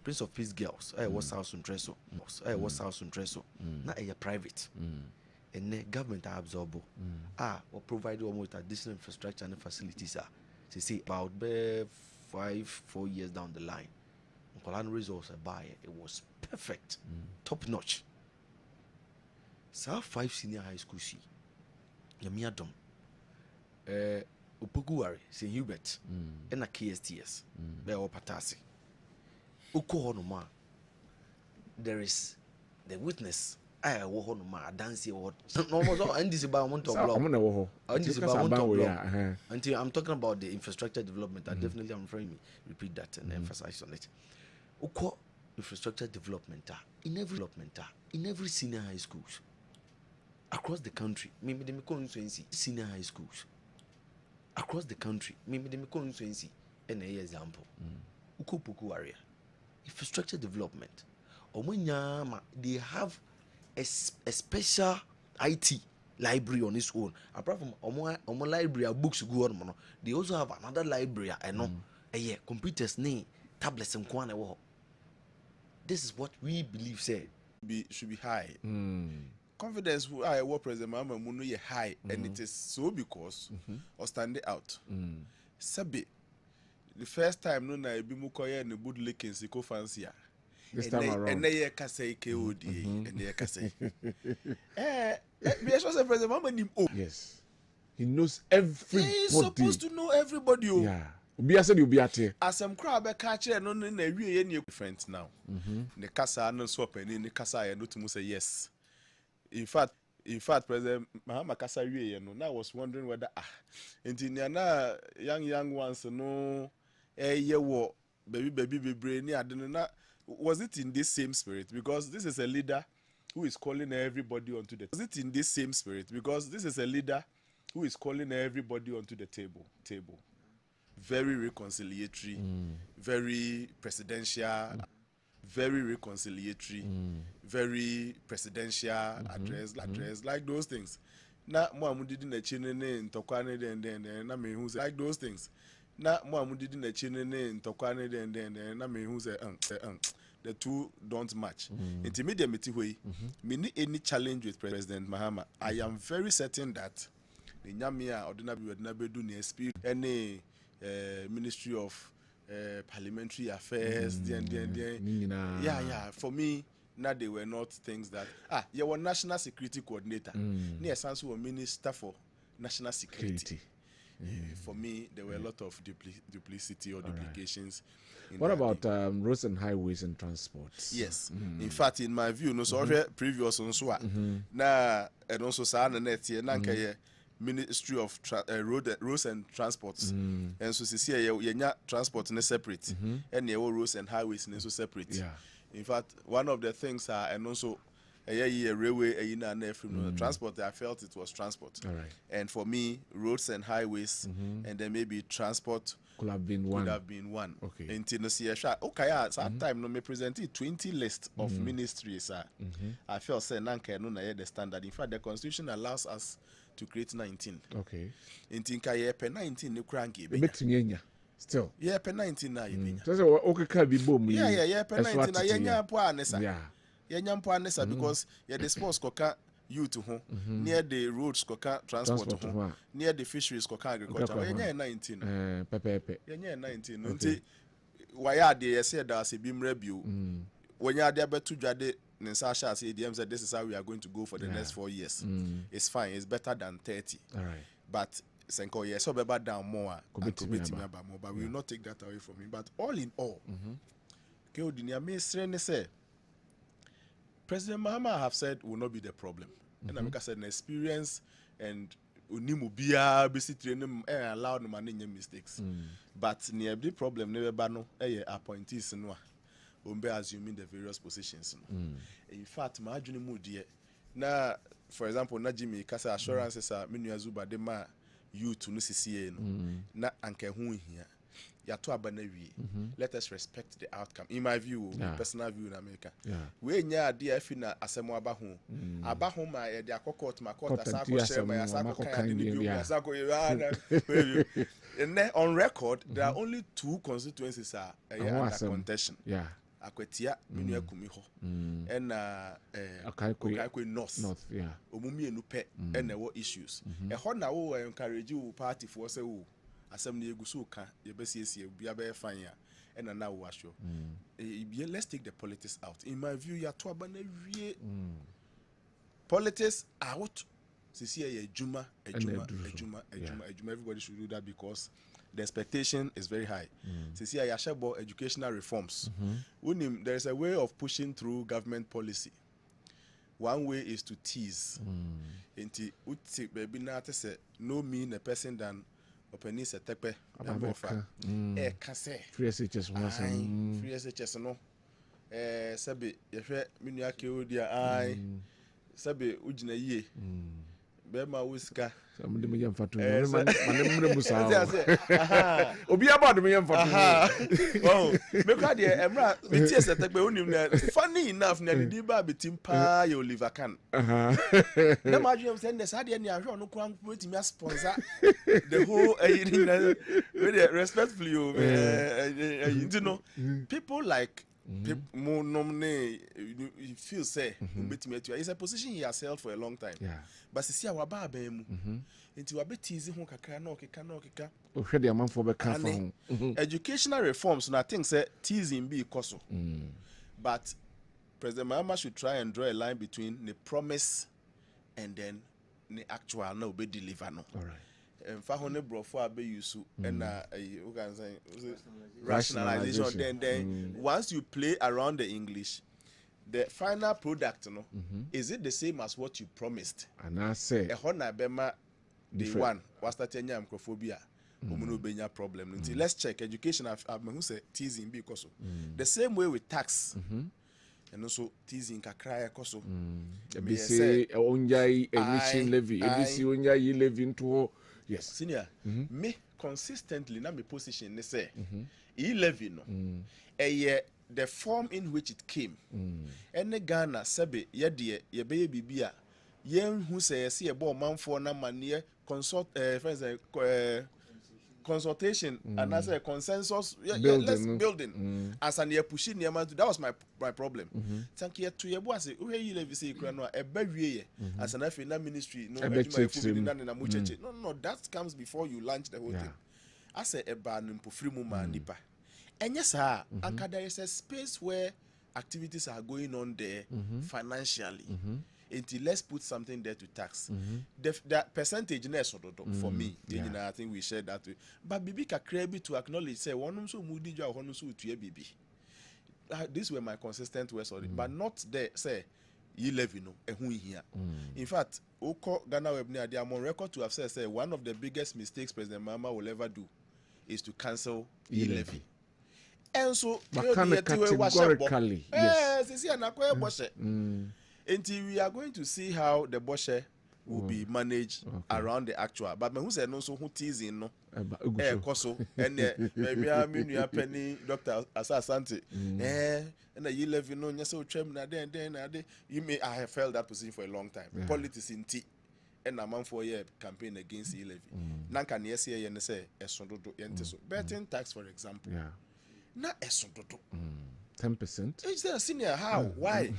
Prince of Peace girls was house on Treso na private and the government are absorb or provide almost additional infrastructure and facilities they say about 4 years down the line Nkolan results buy it was perfect top notch. So 5 senior high school see Yami Adam Upuguari St. Hubert and a KSTS they are patasi uko honoma there is the witness I wo honoma dance what no more and this about want to block until I'm talking about the infrastructure development I definitely I'm trying to repeat that and emphasize on it. Uko infrastructure development in every senior high schools across the country maybe the constituency senior high schools across the country maybe the constituency and a example uko poku area infrastructure development they have a special IT library on its own. Apart from omo library books go on, they also have another library computers tablets and kwana wo. This is what we believe should be high. Confidence I work president mama munu ye high and it is so because or standing out. Sabi the first time no na ebi mu koye ne good looking siko fancy this time around and they kase KOD and they kase me say president mama nim yes he knows everybody. He is supposed to know everybody. Yeah obi said you be at asem crowd be catch no na wie ye ne different now the kasa no so pani ne kasa ye no to say yes. In fact president Mahama kasa wie ye no na I was wondering whether engineer na young ones no ye wo baby ni ade na was it in this same spirit because this is a leader who is calling everybody onto the table very reconciliatory very presidential address like those things na mo amudidi na chine ne ntokwa ne den na me hu like those things na mo amudidi na chine ne ntokwa ne den na me hu say the two don't match. Intermediate way me any challenge with President Mahama I am very certain that the nyamia ordinary do ne spirit any Ministry of Parliamentary Affairs yeah for me now they were not things that you were national security coordinator near sans were minister for national security. For me there were a lot of duplicity or duplications. What about roads and highways and transports? Yes. In fact, in my view, no so previous on so na and also sa na net here na nka Ministry of Roads and Transports. And so see here transport ne separate and roads and highways ne so separate. Yeah. In fact, one of the things and also a railway, transport. I felt it was transport. All right. And for me, roads and highways, and then maybe transport could have been one. Okay. In Tennessee, okay, at that time, no me presented 20 list of ministries. I felt say nanka no na the standard. In fact, the Constitution allows us to create 19. Okay. In Tinka ye pe 19 ne cranky. Still. Yeah, pe 19 na ye. So okay can be boom. Yeah, pe 19 na ye nya po anesa. Yeah. Ye nya po anesa because ye the sports koka you to home near the roads koka transport to home near the fisheries koka agriculture ye nya 19. Pepe. Ye nya 19. Nti why are they say that as a beam review when you are there betu dwade Ninsasha say the said this is how we are going to go for the next 4 years. It's fine, it's better than 30. All right. But Senko, yes, so better down more, but we will not take that away from him. But all in all, President Mahama have said will not be the problem. And America said an experience and unimubia basically allow no managing mistakes. But near the problem never bano appointees no. Umbe assuming the various positions. In fact, my junior mood na, for example, na Jimmy Kasa assurances are menu azuba de ma you to no CCA na anke hu here. Ya to abanawi. Let us respect the outcome. In my view, personal view in America. We nya ade afi na asemo abaho. Abaho ma ye de akokot ma court asako share ma asako kan ade ni bi asako ye and on record there are only 2 constituencies are under contention. Yeah. Akwetia minu akumi ho na Akaikwe North yeah omumi enu pe na wo issues e ho na wo encourage wo party for say wo asem na egusu ka ye besiesie bia be fan ya na wo asho let's take the politics out. In my view ya to aba na wie politics out sisi ye ejuma everybody should do that because the expectation is very high. See, I share about educational reforms. There is a way of pushing through government policy. One way is to tease. Inti uti baby na say no mean a person than opening a tepe. Kase. Free SHS no. Sabi yefe minu ake odia ai. Sabi ujina ye. Bema wiska. Obi about oh, because the emra BTS attack be onim funny enough na the ba betim pa your liver can. Na ma dream say na say na ahwe no kwan wetimi sponsor the whole very respectfully you know people like more nominate you feel say it's a position he has held for a long time. Yeah. But see our baba mu into a bit easy ho kakra na okeka ohwe de amanfo be ka fa ho educational reforms na think say teasing be koso. But President Mahama should try and draw a line between the promise and then the actual na obe deliver no. All right. Fa ho ne brofo abe yusu na you can say rationalization then once you play around the English the final product no is it the same as what you promised and I say e ho na be ma the one was that enya microphobia omuno benya problem until let's check education who say teasing because the same way with tax and also teasing kakra ekoso be say onjai emission levy ebisi onjai levy into yes senior me consistently na me position ne say e-levy no the form in which it came ene Ghana sebe ye de ye be bibia yen hu say se ye bo manfo na mane consult friends consultation and as a consensus building as an ye pushing near that was my problem thank you to ye bo as we ye levy say kura no e ba wie as an afi na ministry no no that comes before you launch the whole thing as a ba no mpofiri mu ma nipa and yes, and there is a space where activities are going on there financially. Until let's put something there to tax. That percentage for me, I think we shared that way. But Bibi Kakrebi to acknowledge, say, one so moody job, one so to Bibi. These were my consistent words, but not there, say, you live, here. In fact, Oko Ghana Webnia, they are on record to have said, say, one of the biggest mistakes President Mahama will ever do is to cancel e-levy. And so categorically, yes. Until we are going to see how the Boshe will be managed around the actual. But who said no, so who teasing no? Koso and maybe I'm in your penny, Dr. Asasante. And you live in on yourself, then you may I have felt that position for a long time. Politics in tea. And a month for a year campaign against e-levy. Nanka yes here and say a sondodo yentiso. Betting tax, for example. Not a sondodo. 10%. Is there a senior? How? Why?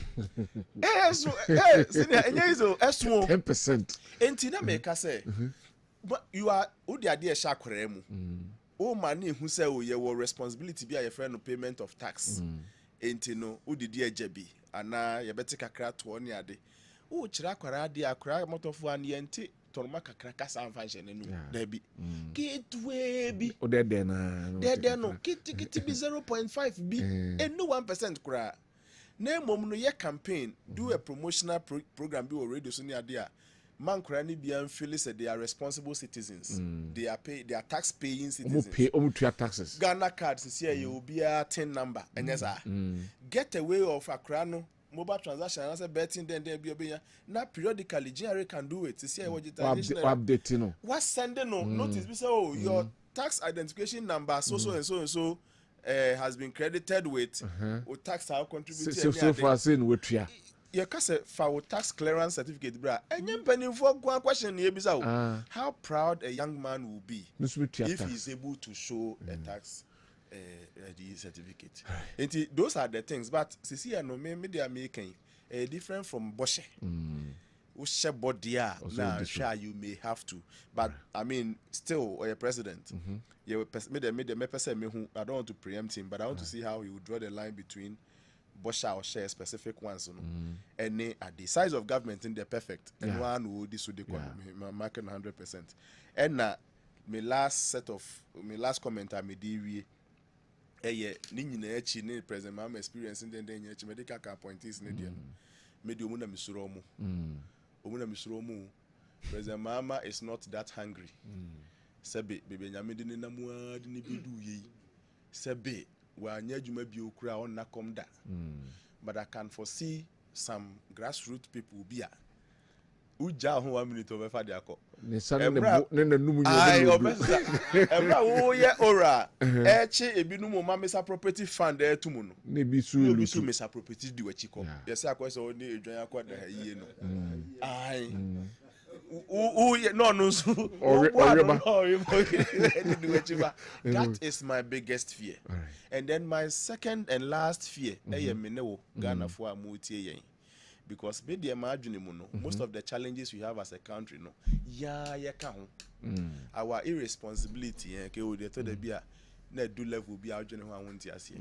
Senior, and there is a 10%. Entina make us say, but you are who the idea shakremu. Oh, money who say, oh, your responsibility be a friend of payment of tax. Entino, who the dear Jebi, and now you better crack to 1 year. Oh, Chirakwara, dear crack out of 1 year, Tormaka crackers and function and Debbie. Gateway be. Oh, there no. Kitty be 0.5 B and no 1% cry. Name no year campaign, do a promotional program be already so near there. Man crani be and feel said they are responsible citizens. They are tax paying citizens. Pay taxes. Ghana cards this year you will be a 10 number and yes, get away of a crano. Mobile transaction, I said betting then be now periodically GRA can do it to see what updating. What's sending no notice? We say, oh, your tax identification number so has been credited with or tax how contributed. So far, saying what you your case for tax clearance certificate, bra. And you penny for one question here, how proud a young man will be if he's able to show a tax. The certificate. And those are the things. But Sisi and Nome they are making different from Boshe. Ushe bodia now sure you may have to. But I mean still a president. You made the person who I don't want to preempt him, but I want to see how he would draw the line between Boshe or share specific ones. And at the size of government in the perfect. And one who this would marking 100%. And my last comment I made ni nyina echi ni president mama experience den echi medical appointees ne dia media omu na misuro mu president mama is not that hungry sebe bebe nyamede ne namu adi ne bedu yi sebe wa anya adwuma bi okura on na come da but I can foresee some grassroots people bia uja ho 1 minute over fa de akọ ne sanu ne numu ebra wo ye ora echi ebinum ma mesa property fund etumu no ne bi su mesa property di wachi ko yesi akọ so ni edwan akọ da yiye no ai no so that is my biggest fear. And then my second and last fear me Ghana for amutie yen. Because most of the challenges we have as a country, our irresponsibility, na do level be our general want to see.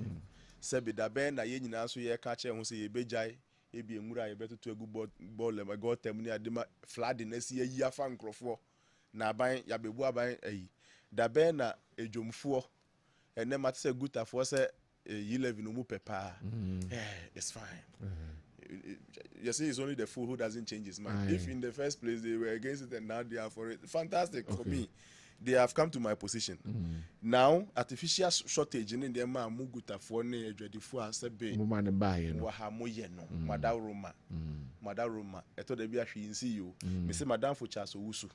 Sebi da ben na yen na so ye catch who say ebejai ebi enwura ye beto to a good ball my god tem ni adema flood na see ye afa nkrofo na ban ya bebu aban ayi da ben na ejomfo ene mat say good afo say ye live no mu pepa it's fine. You see, it's only the fool who doesn't change his mind. If in the first place they were against it and now they are for it, fantastic for me. They have come to my position. Now, artificial shortage in the man muguta for ne ready for sebe. Madam Roma. I thought they be actually see you. Me say Madam for Owusu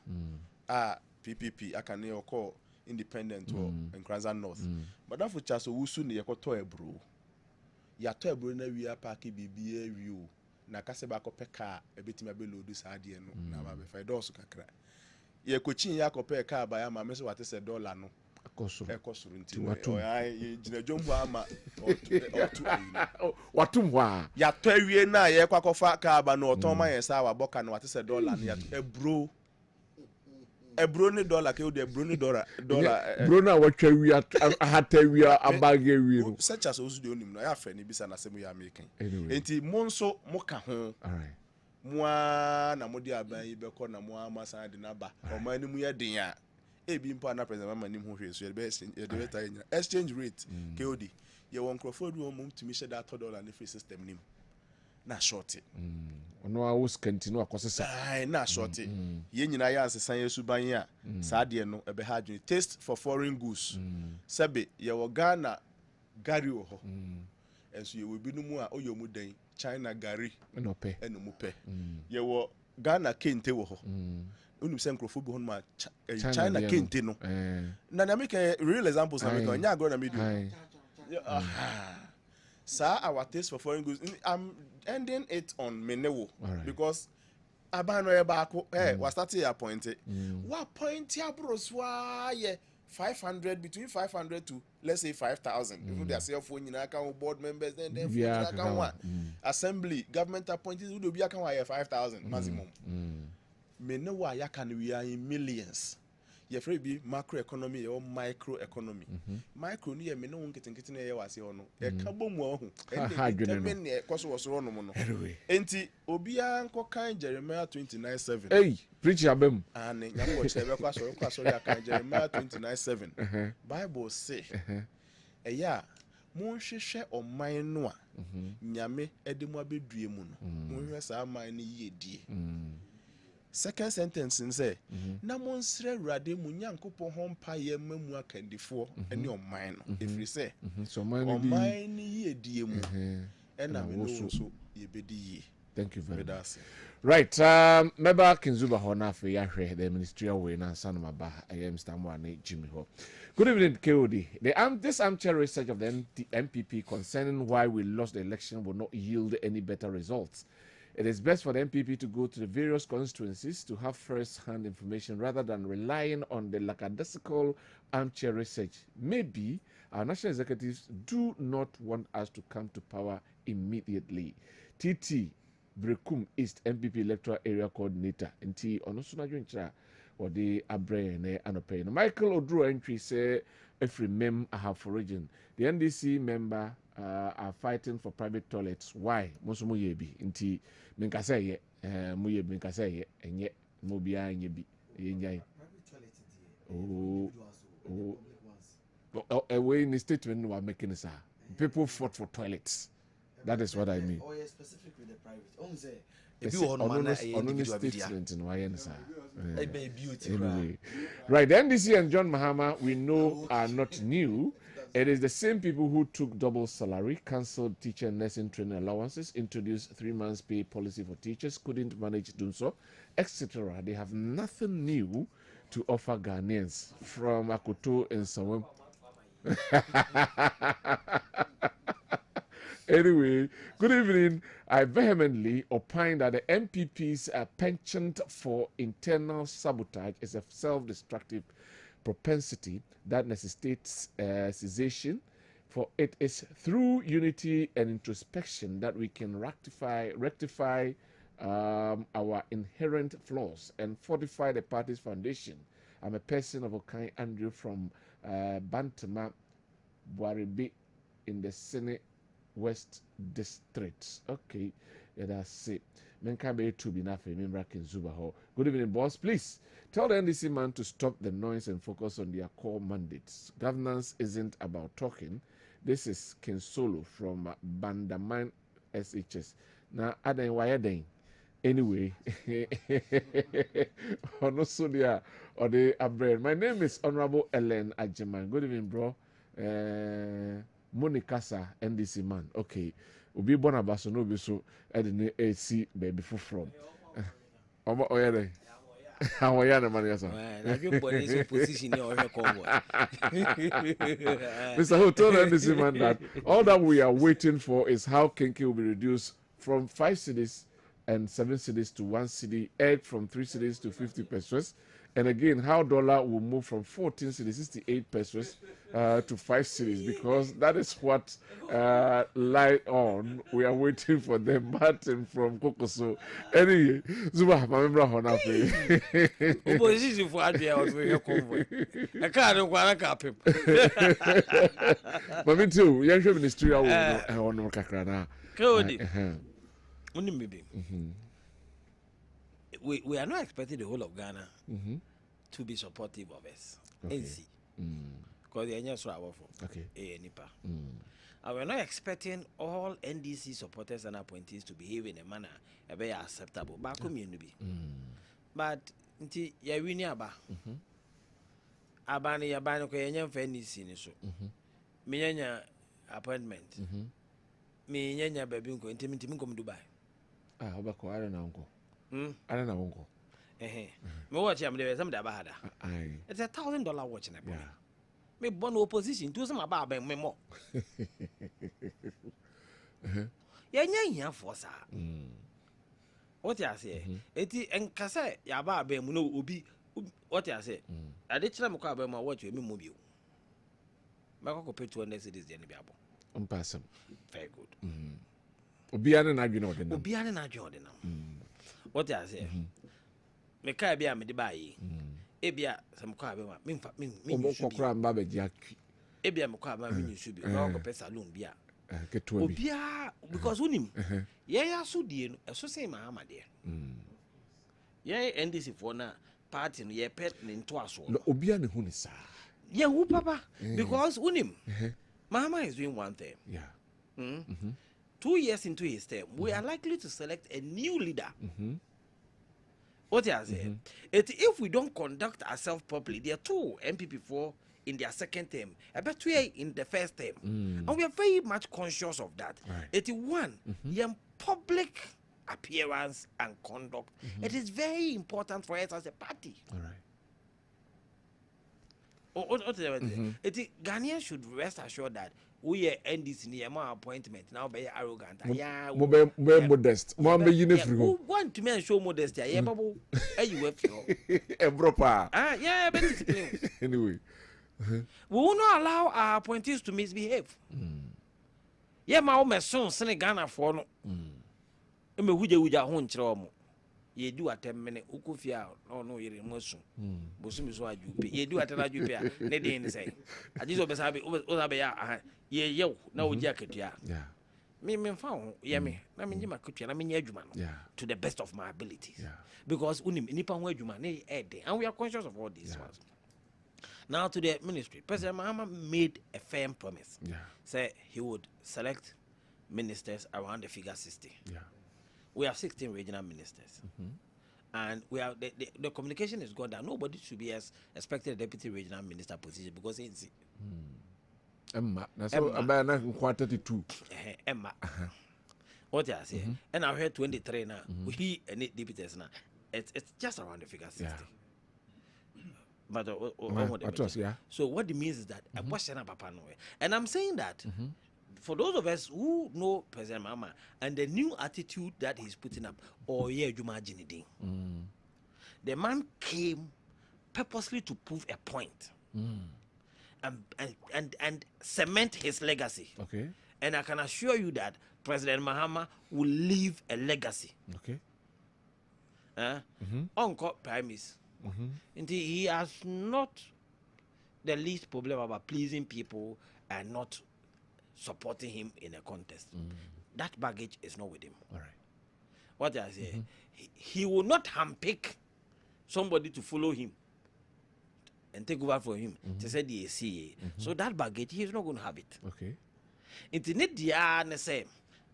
Owusu. PPP. I can call independent or in Kranza North. Madam for Owusu Owusu ne yako toy bro. Ya toy bro na we are parking BBA view. Na kase ba ko peka ebetima be load this ade no na ba be fa dosu kakra ye kochin ya ko peka ba ya ma me so wate se dollar no ekosuru nti o ai gina jombu ama watum wa ya to awie na ye kwakofa ka ba no oton ma ye sa wa boka no wate se dollar ya ebro ni dollar ke o de ebro ni dollar bro na watwa wi ahata wi abage wi no such as osu de onim no ya fa ni bisa na semu ya american enti monso moka ho alright moa na modi aban yi be ko na moa masa de na ba o ma ni mu ye den a ebi mpa na president mama ni mu hwe so ye be exchange rate KOD ye won croford wo mum tumi she that $1 ni free system nim na short it ono a was continue akosesa na short it ye nyina ya asesan yesu ban ya saa de no ebe ha adwene taste for foreign goods sebe ye wo Ghana gari wo ho and so you will be no more or your muday China Gary no pay and no mupe. You were Ghana Kente wo ho. Unu se nkrofo hon ma China Kente no. Na na make real examples na make nya agro na me do. Sir, our taste for foreign goods, I'm ending it on Menewo because Abano Ebako, was starting appointed. What point ya bros? Why 500 between 500 to let's say 5,000. If they are cell phone, board members, then assembly, government appointees would be 5,000 maximum. Menewa ya can we are in millions. You free be macroeconomy or microeconomy. Micro ni me no nketenkete na ye wase ho no. E ka bomu ahu. E determine e kwaso wo so no mo no. Enti obia nko kan Jeremiah 29:7. Hey, preach abem. Ane nyam wo chebe kwaso ya kan Jeremiah 29:7. Bible say eya monhwehwe oman no a nyame edemu abedue mu no. Monhwehwe sa aman ni yedie. Second sentence in say na monsre rade mu nyankopon ho mpaye mamu akandifo ene oman no if we say so oman ni yedie mu ena me no so yebedi yi. Thank you very much. Right, Meba Kinzuba Honafe Yahre, the ministerial way na Sanmaba, I am Stamwane Jimmy Ho. Good evening, KOD. This armchair research of the MPP concerning why we lost the election will not yield any better results. It is best for the MPP to go to the various constituencies to have first-hand information rather than relying on the lackadaisical armchair research. Maybe our national executives do not want us to come to power immediately. TT Brekum East MPP Electoral Area Coordinator NT Onosuna Juncha or the Abre Anope. Michael Odro entry say every mem I have for region. The NDC member are fighting for private toilets. Why? Mosumu yebi inti minkase ye muye minkase ye enye mobia nyebi yenyai. Away in the statement we are making is people fought for toilets. That is what I mean. Oh, yeah, specific with the private. Only say statement in YNSA. Anyway. Right, the NDC and John Mahama we know are not new. It is the same people who took double salary, cancelled teacher and nursing training allowances, introduced 3 months pay policy for teachers, couldn't manage doing so, etc. They have nothing new to offer Ghanaians from Akoto and Sawem. Anyway, good evening. I vehemently opine that the MPP's penchant for internal sabotage is a self-destructive propensity that necessitates cessation, for it is through unity and introspection that we can rectify our inherent flaws and fortify the party's foundation. I'm a person of Okai Andrew from Bantama, Buaribi in the Senate West District. Okay, yeah, that's it. Menkabe to be nafe member Kinzuba ho. Good evening, boss. Please tell the NDC man to stop the noise and focus on their core mandates. Governance isn't about talking. This is Kinsolo from Bandaman SHS. Now, Aden Wayadeng. Anyway, on also there or the Abre. My name is Honorable Ellen Ajiman. Good evening, bro. Monikasa NDC man. Okay. Obi bona baso no bi so e de ne AC baby from. Omo oyere. Awoya na man yasa. Na bi bo dey position e ohwe convoy. Mr. Ho told NDC man that all that we are waiting for is how Kenke will be reduced from 5 cities and 7 cities to 1 city, egg from 3 cities to 50 pesos. And again, how dollar will move from 14 cities, 68 pesos to 5 cities, because that is what lie on. We are waiting for the Martin from Kokoso. Anyway, Zuba, my member Honafe. Opposition for Adria was very convoy. I can't want to him. But me too, young ministry, I want to Kakrana. We are not expecting the whole of Ghana to be supportive of us. NC. Because they are not so powerful. Okay. Nipa. And we are not expecting all NDC supporters and appointees to behave in a manner very acceptable. But community. But nti ya wini aba. Abani ya bani ko yenya fa NDC ni so. Menya appointment. me nyanya baby nko ntimi nko Dubai obako I don't know unko me watch am there some da bahada it's $1,000 watch na boy me born opposition to some about me more yanya for sa what you say eti enkase ya ba mu no obi what you say ade kira me kwa ba mu watch me mo bi Mako pay 200 cities the abo. Umpasam. Very good. Obiane na adwene ode na. Obiane na adwene ode na. What I say? Me kai bia me de bayi. Ebia sam kwa be ma. Me kokra mba be ji akwi. Ebia me kwa ba me nsu bi. Na ko pesa loan bia. Keto bi. Obia because unim. Ye ya so die no. Eso say ma amade. Ye NDC for na party no ye pet ne nto aso. Obiane hu ni sa. Yeah, who papa? Because unim, Mahama is doing one thing. Yeah. 2 years into his term, we are likely to select a new leader. What you say? If we don't conduct ourselves properly, there are 2 MPP4 in their second term, about 2 in the first term, and we are very much conscious of that. 81, public appearance and conduct. It is very important for us as a party. All right. Ghanaians should rest assured that we are NDC near my appointment now by arrogant. Yeah, modest. Who want to men show modesty? Yeah, babu. You have Evropa. Yeah, but anyway, we will not allow our appointees to misbehave. Yeah, my own son, Ghana for no. Me wuja hon chromo. Ye do at 10 minutes, Ukufia, no, you're in Mosun. Bosum is what you ye do at an adjupia, Nedin say. I just obey Obabea, ye yo, no jacket, yeah. Me found, me, I mean, you could, I mean, Yajuman, to the best of my abilities. Because Unim, Nippon Wajuman, and we are conscious of all these ones. Now to the ministry, President Mahama made a firm promise. Say he would select ministers around the figure 60. We have 16 regional ministers. And we have the communication is gone down. Nobody should be expected a deputy regional minister position because it's Emma. That's about 32. Emma. What I say? And I heard 23 now. We need deputies now. It's just around the figure 60. But so what it means is that and I'm saying that for those of us who know President Mahama and the new attitude that he's putting up, the man came purposely to prove a point and cement his legacy. Okay. And I can assure you that President Mahama will leave a legacy. Okay. Uncle Primis. And he has not the least problem about pleasing people and not supporting him in a contest. That baggage is not with him. All right. What I say, he will not handpick somebody to follow him and take over for him to say the ACA. So that baggage, he is not going to have it. Okay.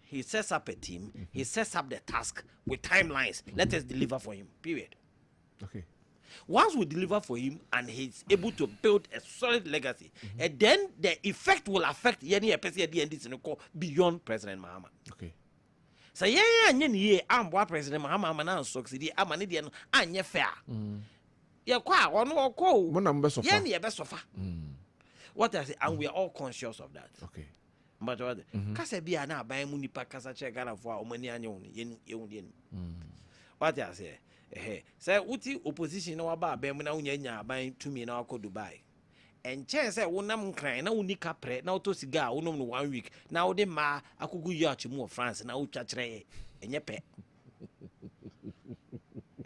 He sets up a team, he sets up the task with timelines. Let us deliver for him, period. Okay. Once we deliver for him and he's able to build a solid legacy, and then the effect will affect any person beyond President Mahama. Okay. So I'm what President Mahama now succeed. I'm an idiot and fair. Yeah, what I say, and we are all conscious of that. Okay. But what Kasabia now by Munipa Kasacha Ghana for money and what I say. Say uti opposition no aba ba mu na unya aban tumi na akọ Dubai and chance say wonam kran na unika pre na auto siga wonom no 1 week na wo de ma akugu yacht mu France na utwa kire enye pe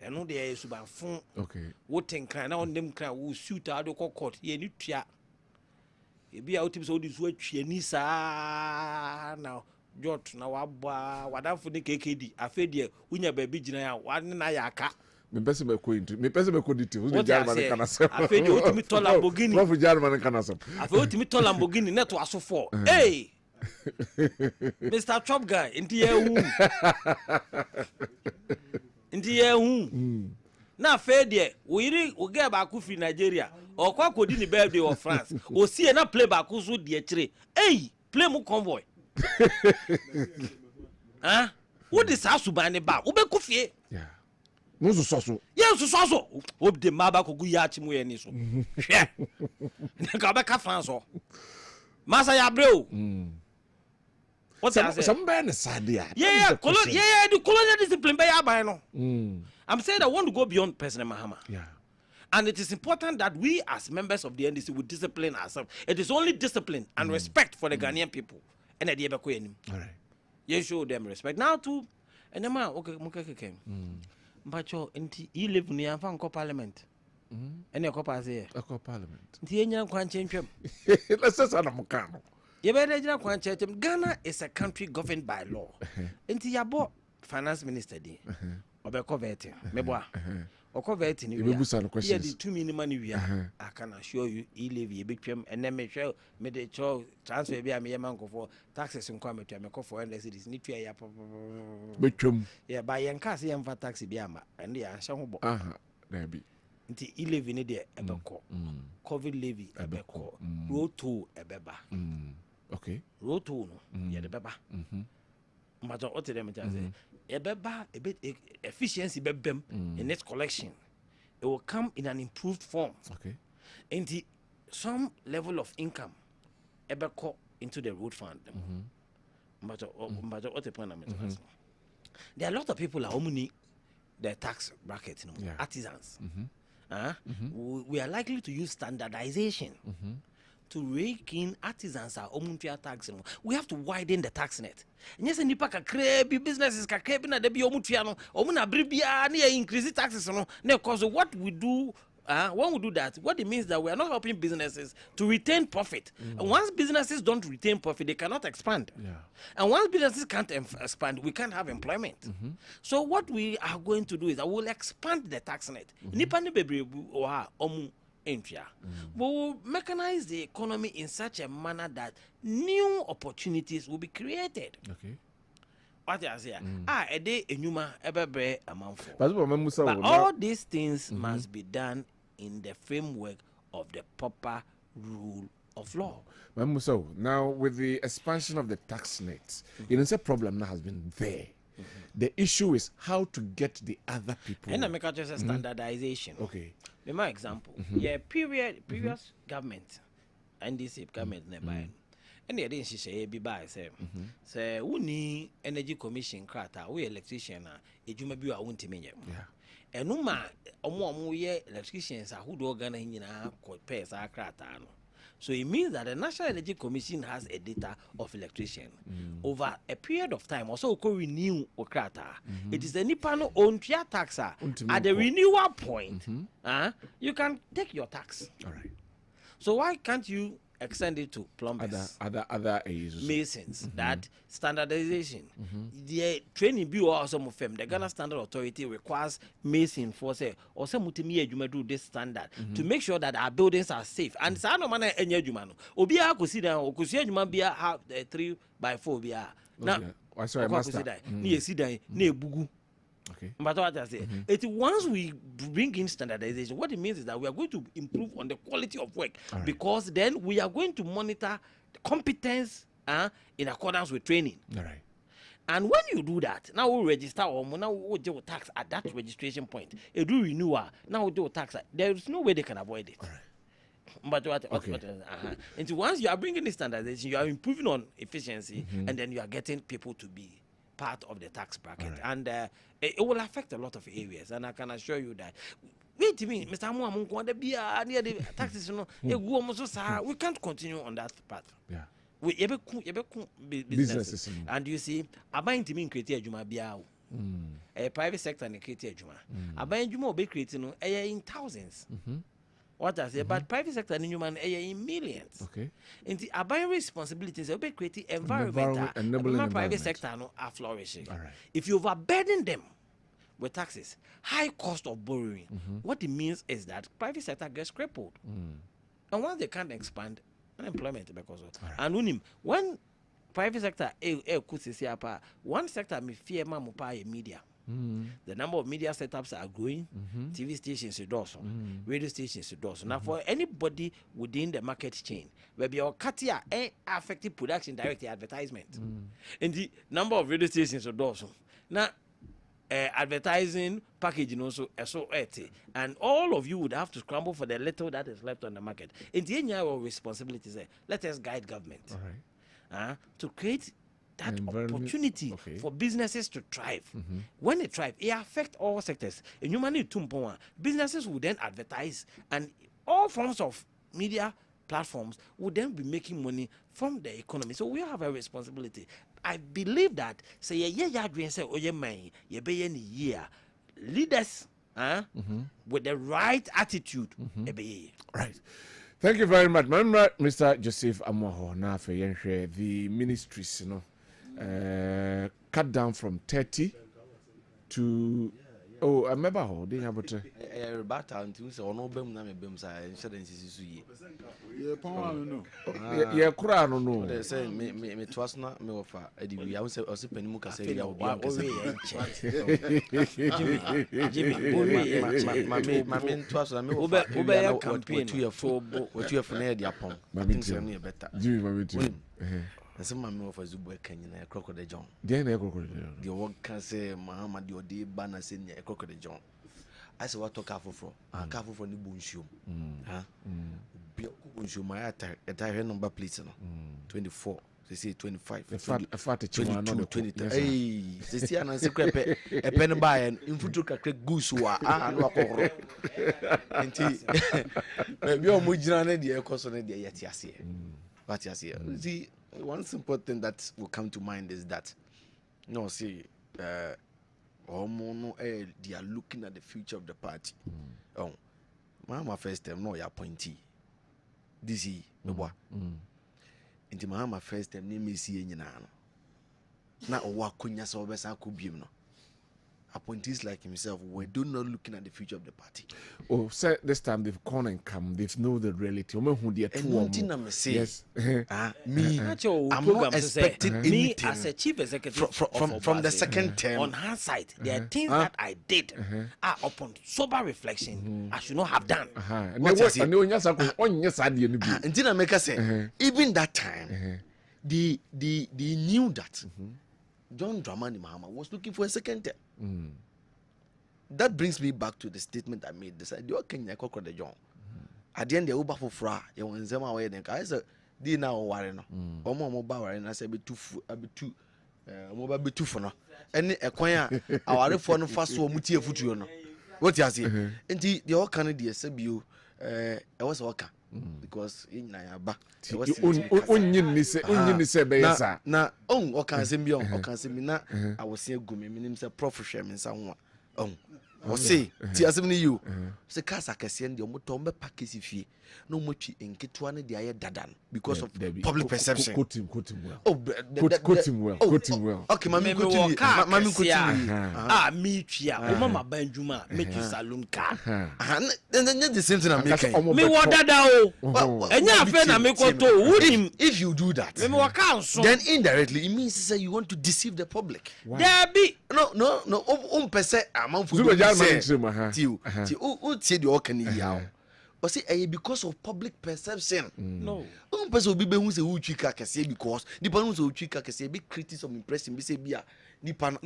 eno de suba fun okay wo ten kran na onem kran wo suit ado court ye ni tua e bia utim so di so atwa ni sa na jot na wabwa wadafo ni KKD afedie unya ba bi gina ya wan na ya aka me pese me ko details the German kana say afedie otimi to Lamborghini prof German kana say afedie otimi to Lamborghini net aso 4 hey Mr. Chop guy inti ye hu na afedie we get ba ku fi Nigeria okwa kodi ni birthday of France o sie na play ba ku so die kire hey play mu convoy Ah, what is house by the bar? Ube kufie. Yeah. Musu soso. Yes, so. Hope the maba kugu yachi mu eni so. Hwe. Nka be ka fan so. Masa ya breo. What I say? Some man is sad there. Yeah, the colonial discipline by ya no. I'm saying I want to go beyond President Mahama. Yeah. And it is important that we as members of the NDC will discipline ourselves. It is only discipline and respect for the Ghanaian people. And the All right. You show them respect. Now too, and the man, okay. But you live near Fanco Parliament. And your copas here. A Parliament. The Indian can't change him. Let's just say I'm You better can't change him. Ghana is a country governed by law. And the Yabo finance minister, Obeko Vete, Meboa. Okoverting you yeah, the 2 minimum we are. I can assure you, he live a big pim and then make sure me the show transfer be a me man for taxes and come to me for and cities need to ya yeah by yan cars yan for taxi be ama and they are some there be nti he live in there ebeko covid levy ebeko road to ebeba okay road to no yeah the beba but what them say ebeba a bit efficiency bebem in its collection. It will come in an improved form. Okay. And some level of income ebeko into the road fund. But what the point there are a lot of people who need the tax bracket, artisans. We are likely to use standardization to rake in artisans are tax. We have to widen the tax net. Yes, and nipa kakrebi businesses kakrebi na debi omutiano omuna bribia na increase taxes no. Because what we do when we do that, what it means that we are not helping businesses to retain profit. And once businesses don't retain profit, they cannot expand. Yeah. And once businesses can't expand, we can't have employment. So what we are going to do is that we'll expand the tax net. Nipa ne bebre oha omu. But we'll mechanize the economy in such a manner that new opportunities will be created. Okay. What I say? A day enyuma ebebre amanfo. But all these things must be done in the framework of the proper rule of law. Now, with the expansion of the tax net, a problem now has been there. The issue is how to get the other people. And I make just a standardization. Okay. My example, previous government, NDC government nearby, and they didn't say be by say we need energy commission crata, we electrician, a jumabu I won't mean. And no man, electricians are who do organize in a pairs are crata. So it means that the National Energy Commission has a data of electrician over a period of time. Also, could renew Okrata. It is a Nipano own taxa. At the renewal point, you can take your tax. All right. So why can't you extend it to plumbers, other masons? That standardization. The training bureau or some of them, the Ghana Standard Authority requires mason for say or some mutimi you do this standard to make sure that our buildings are safe. And sa no man enye jumano. Obia ko si dan o ko si adwuma bia have 3x4 bia. Na I saw a master. Ni si dan na ebugu. Okay. But what I say, once we bring in standardization, what it means is that we are going to improve on the quality of work because then we are going to monitor the competence in accordance with training. All right. And when you do that, now we register or now we do tax at that registration point. You do renewal, now we do tax. There is no way they can avoid it. All right. But and once you are bringing the standardization, you are improving on efficiency, and then you are getting people to be part of the tax bracket, and it will affect a lot of areas. And I can assure you that. Wait to me, Mr. Amu, the taxes, we can't continue on that path. Yeah. We businesses. And you see, I buy into me create a juma biao. A private sector and create a juma. I buy juma be creating in thousands. What I say, but private sector and human in millions. Okay. And the abiding responsibilities will be creating environmental and private sector are flourishing. All right. If you overburden them with taxes, high cost of borrowing, what it means is that private sector gets crippled. And once they can't expand, unemployment because of and when private sector one sector me fear mamupa media. The number of media setups are growing. TV stations is also, radio stations is also. Now, for anybody within the market chain, where your Katia affected production direct advertisement, and the number of radio stations is also now. Advertising packaging also SO80, and all of you would have to scramble for the little that is left on the market. In the end, our responsibility is let us guide government to create that opportunity for businesses to thrive. When they thrive, it affects all sectors. In humanity, businesses will then advertise, and all forms of media platforms will then be making money from the economy. So we have a responsibility. I believe that say leaders with the right attitude. Right. Thank you very much. Remember, Mr. Joseph Amoho, now for the ministries, cut down from 30 to. Oh, I remember how they have it. Yeah, Quran, no. They say me twas not me offer. We are also penny muka say we are Jimmy, my main twas and me over campaign to your full what you have for the upon. I think so near better. Jimmy, some man of a Zubu Kenyan, a crocodile John. Then a crocodile. The work can say Muhammad, your dear banner, send a crocodile John. I said, what to careful for? Careful for the boonshoe. Boonshoe, my attire number, please. 24. They say 25. A fat 22, 23. Hey, they see an answer crap, a pen by and in foot took a crack goose who are and tea. Maybe you're Mujana, the cost on the yet yes. But yes, see. One simple thing that will come to mind is that, they are looking at the future of the party. Oh, my first time, no, you're appointee. This is the boy. Into my first time, name is Yen. Now, what could you say? I could be appointees like himself were do not looking at the future of the party. Oh, sir, this time they've gone and come. They've know the reality. Yes. Me, I'm not expecting me as a chief executive from the second term. On her side, there are things that I did are upon sober reflection I should not have done. Even that time, they knew that John Dramani Mahama was looking for a second term. That brings me back to the statement I made. This idea Kenya the John. At the end, the Uber for Fra, you want them away. I said, "Did now warren? Or more mobile, and I said, be too, mobile be too for no. And acquire our phone fast or mutia futuno. What you say? And the all Canadian SBU, I was worker. Because in Nayaba, na o can say me o can say me na I was say gumi me say profession me someone o say ti asem ni you say kasa kase ndi o moto me package fie no motwi enketo ne de aye dadan because of public perception. Quote him well. Okay, mami ah me twia o mama banjuma me twi salon car then the same thing I'm making me wo dada o enya afa na me koto wunim. If you do that me wo kan so then indirectly it means say you want to deceive the public. There be no pese amanfo ti the okani yawo. But see, because of public perception. No. Person will be who say who chika kase because the person who chika kase be critics of impressing be say bia ni pan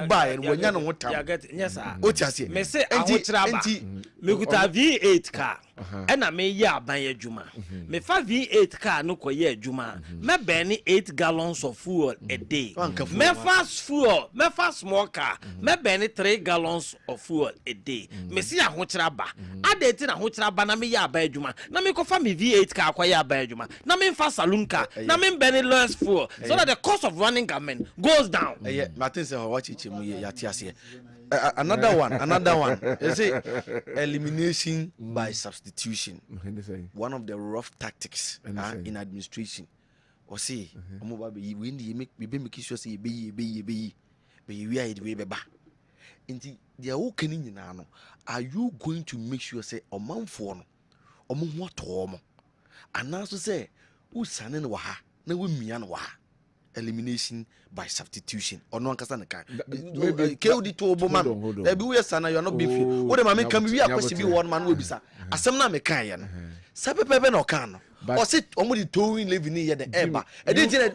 buy and when you know what time. Yes sir. What you say? Me say ahotraba. Me kuta V8 car. And I may ya ban adwuma. Me fa V8 car no koye adwuma. Me burn 8 gallons of fuel a day. Me fast fuel, me fast small car. Me burn 3 gallons of fuel a day. Me see ahotraba. Adeti na ahotraba na me ya ban adwuma. Na me ko fa me V8 car koye ban adwuma. Na me fa saloon car. Na me burn less fuel so that the cost of running government goes down. Martin say watch it another one. You see, elimination by substitution. One of the rough tactics in administration. Or see, we make sure say be we are the way ba. Inti they are okay now. Are you going to make sure say a man for no what and also say who sanin wa na we mian wa elimination by substitution or no ankasa na kan KOD to obo man e bi we sana you are not beefing what am I come we akwesi bi one man we bisa asem na me kan ye no sapepepe na okan no or sit omudi towing living here the eba e dey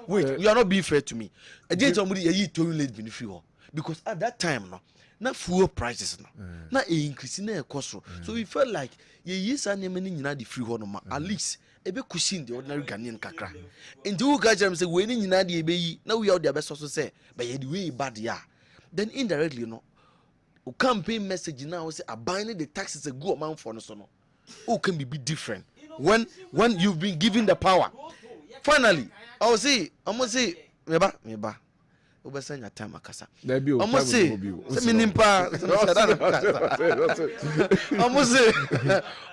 wait you are not being fair to me e dey omudi ye towing living free ho because at that time no na fuel prices no na e increase na e cost so we felt like ye yisa na many nyina the free ho no ma at least ebe cushion the ordinary Ghanaian kakra nti who catch them say we ni nyina de ebe yi na we out there be so say but ye the way bad ya then indirectly you know o campaign message now say abandon the taxes a good amount for no so no o can be different when you've been given the power finally I will say almost say meba obesanya time akasa almost say minimpa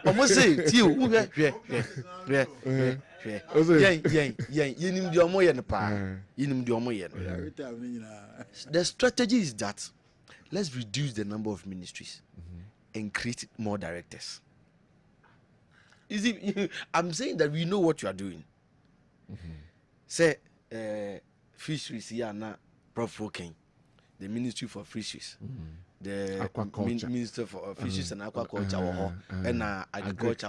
almost say ti o hwe yenim di omo ye ne pa yenim di omo ye the strategy is that let's reduce the number of ministries and create more directors. I'm saying that we know what you are doing. Say fisheries here now Prof. Roken, the Ministry for Fisheries, the Minister for Fisheries and Aquaculture, and Agriculture,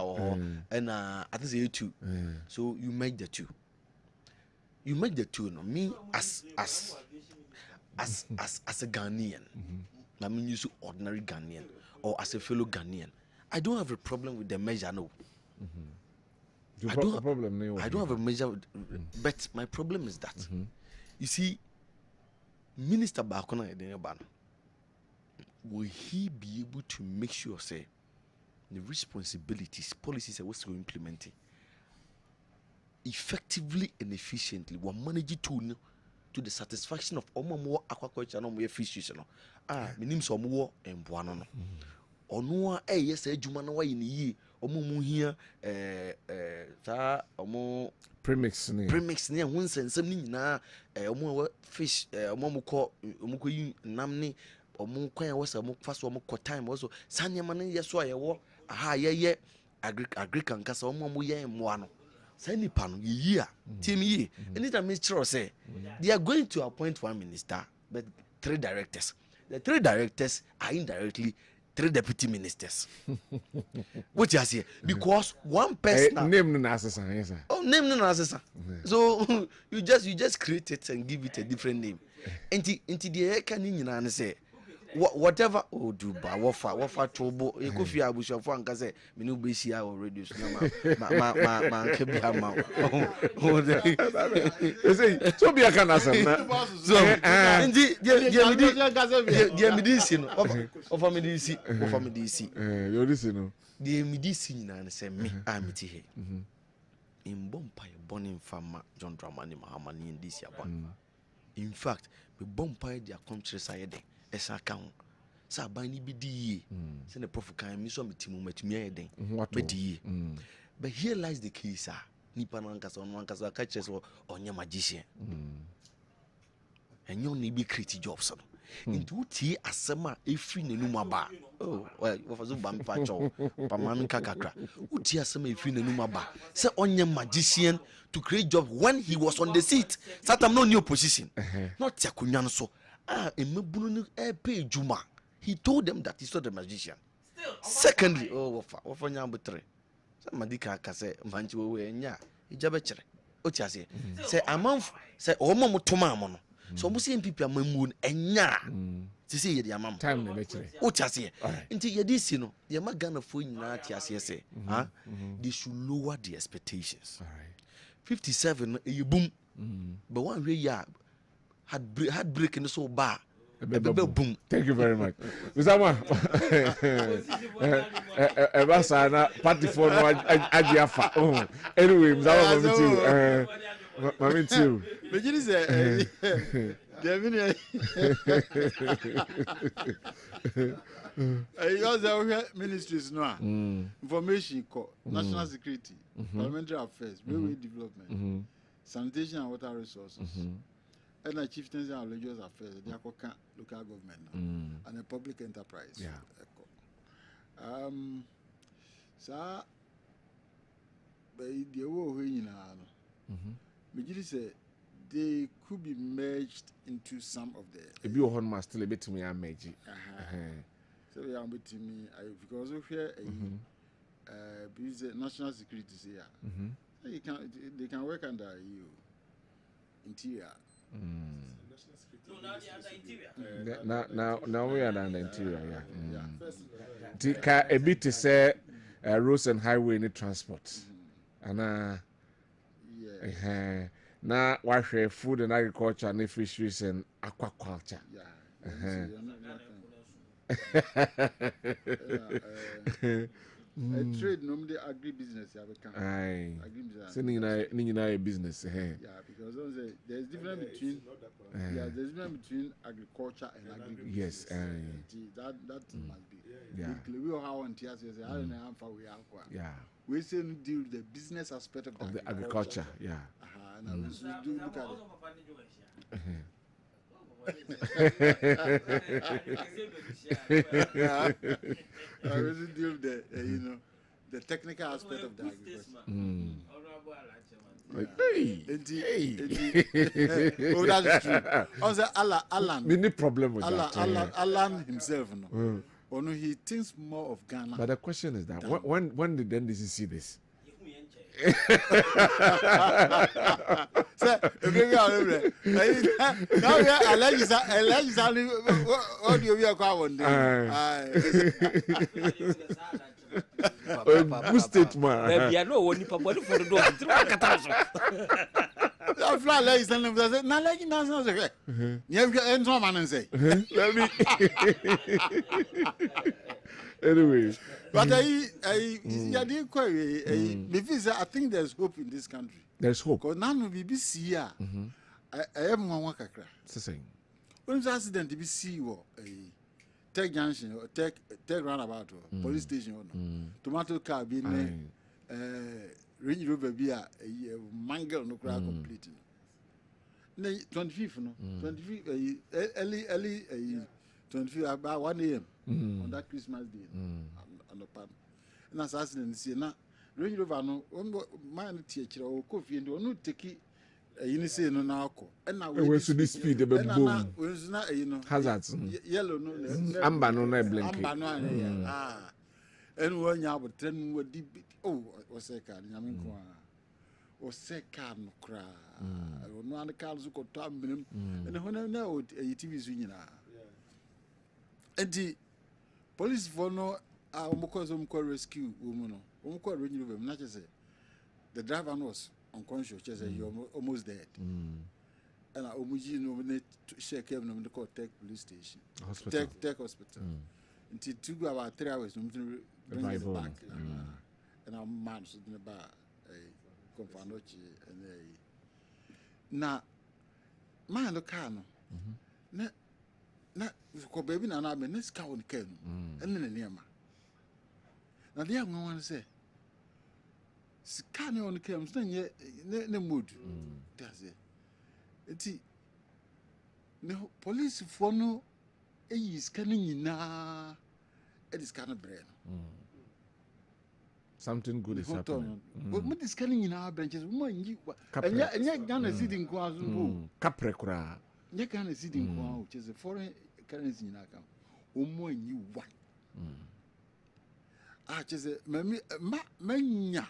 and I think you two. So you make the two. You make the two. No, me as a Ghanaian, I mean you so ordinary Ghanaian or as a fellow Ghanaian, I don't have a problem with the measure. No. I don't have a measure, but my problem is that you see. Minister Bakona Edenban, will he be able to make sure, say, the responsibilities, policies that we're implementing effectively and efficiently will manage to the satisfaction of all more aquaculture and more fishes? Meaning some more and Buano. Or no, yes, a Jumana in the year, or more here, more. Premix near once and something na omo fish omo ko yi namni omo kwan was omo fast omo ko time also sanya man yeso ayewo aha ye agrican kasa omo ye mo ano sani pa no yi a team yi anytime minister say they are going to appoint one minister but 3 directors. The 3 directors are indirectly 3 deputy ministers. What you say? Because one person name no assessor, yes sir. Oh, name no assessor. So you just create it and give it a different name. Into the can nyina say whatever do ba wofa trouble e ko fi abusha fo anka say me no be sia already so ma anka bi ama you say so be can asem na so ndi the medicine of medicine you listen no the medicine nyina say me amiti he in bompa e bonin fama John Dramani Mahama ni ndisi aba in fact me bompa e dia country side esa ka ho sa ban ni bi di se ne prof kan mi so metimu matumi ayeden be di but here lies the case nipa no ankasa ka chese onye magician enyo na bi create jobs no into uti asema efri nenum aba oh well for so bampa cho paman kakakra uti asema efri nenum aba say onye magician to create job when he was on the seat satam no new position not yakunya no so emebunu pay juma. He told them that he's not a magician. Secondly, wofa nya botre. Say madika ka say manchi we nya ijabechere. Oti ase. Say amanf say omo motoma amo no. So mo say MPP amamu enya. Ti say ye di amam. Time na lechere. Oti ase. Nti ye dis no, ye magana fo nyina ti ase say, they should lower the expectations. All right. 57 e boom. But one way ya had break in the so bar. Boom. Thank you very much. Usama. Ebasana party for no agiafa. Anyway, Mami too. But you say ministries no information national security, parliamentary affairs, railway development, sanitation and water resources. And the chieftains and religious affairs, they are local government and a public enterprise. Yeah. So, but the way you know, say they could be merged into some of the. If you hold my still a bit to me, I'm merging. So we are between me because of here because national security here. They can work under you interior. Now we are under interior. Yeah. A bit to say roads and highway and transport. And now wash food and agriculture and fisheries and aquaculture. Trade normally agribusiness. Aye. Business. Yeah, because there's difference between there's difference between agriculture and agribusiness. Yes. That must be. Yeah. We how on TS say I don't know how we are. Yeah. We say deal with the business aspect of the agriculture. Yeah. Now we should do look at it. I really deal with the the technical aspect of the agriculture. Oh, that is true. Also, Alan. Many problem with that. Alan himself, no. Oh no, he thinks more of Ghana. But the question is that when did then this see this? Sir, if you are now we are allegedly what do you are going to good statement. Baby, I know when you put body for the door. I fly like something. I said, "Now, like now, so okay." You have to enter man and say, "Let me." Anyway, but I didn't query. I think there's hope in this country. There's hope. Because now we be see here. I am one kakra. It's the same. When the accident be see what Tech Junction or Tech roundabout police station tomato car being Range Rover be a mangle no crowd complete. 25th no 25th early 25th about 1 a.m. On that Christmas day on the pan. And as accident see na Range Rover no man teacher or coffee and no take you say no now and now we to this speed the boom hazards yellow no amber no blinking and when you have 10 would deep was a car yamin or say car no cry no other cars who got time and when I know a TV swinging and the police for no because rescue woman Range Rover not just the driver was unconscious, just you're almost dead. And I almost shake him to call Tech police station, Tech hospital. Until 2 about 3 hours, bring him back. And I'm man in the bar, a confanochi, and now, man, the car, not Kwabena and I mean, let's cow and can, and then near ma. Now, the young one say, scanning on the cams, then ye no mood. That's it. No police for no scanning na it is kind of brain. Something good is happening. But what is scanning in our branches? And yet, Ghana sitting quas Caprecra. You can sit in Kwa, which is a foreign currency in account. More you one. Ah, just a mania.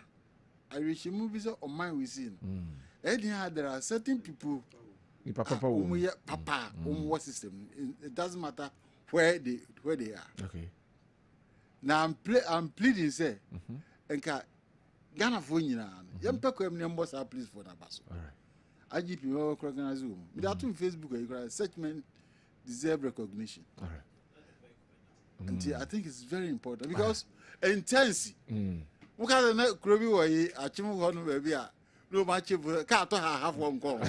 I reach a movie on my within. Anyhow, there are certain people. Papa, what system? It doesn't matter where they are. Okay. Now I'm pleading, say, and Ghana for you now. Young Peko numbers are pleased for Nabaso. All right. IGP will recognize Zoom. Without Facebook, you can settlement deserve recognition. All right. And I think it's very important because intense. Look at the Krobi way, a chimu baby. No match of cat to have one call.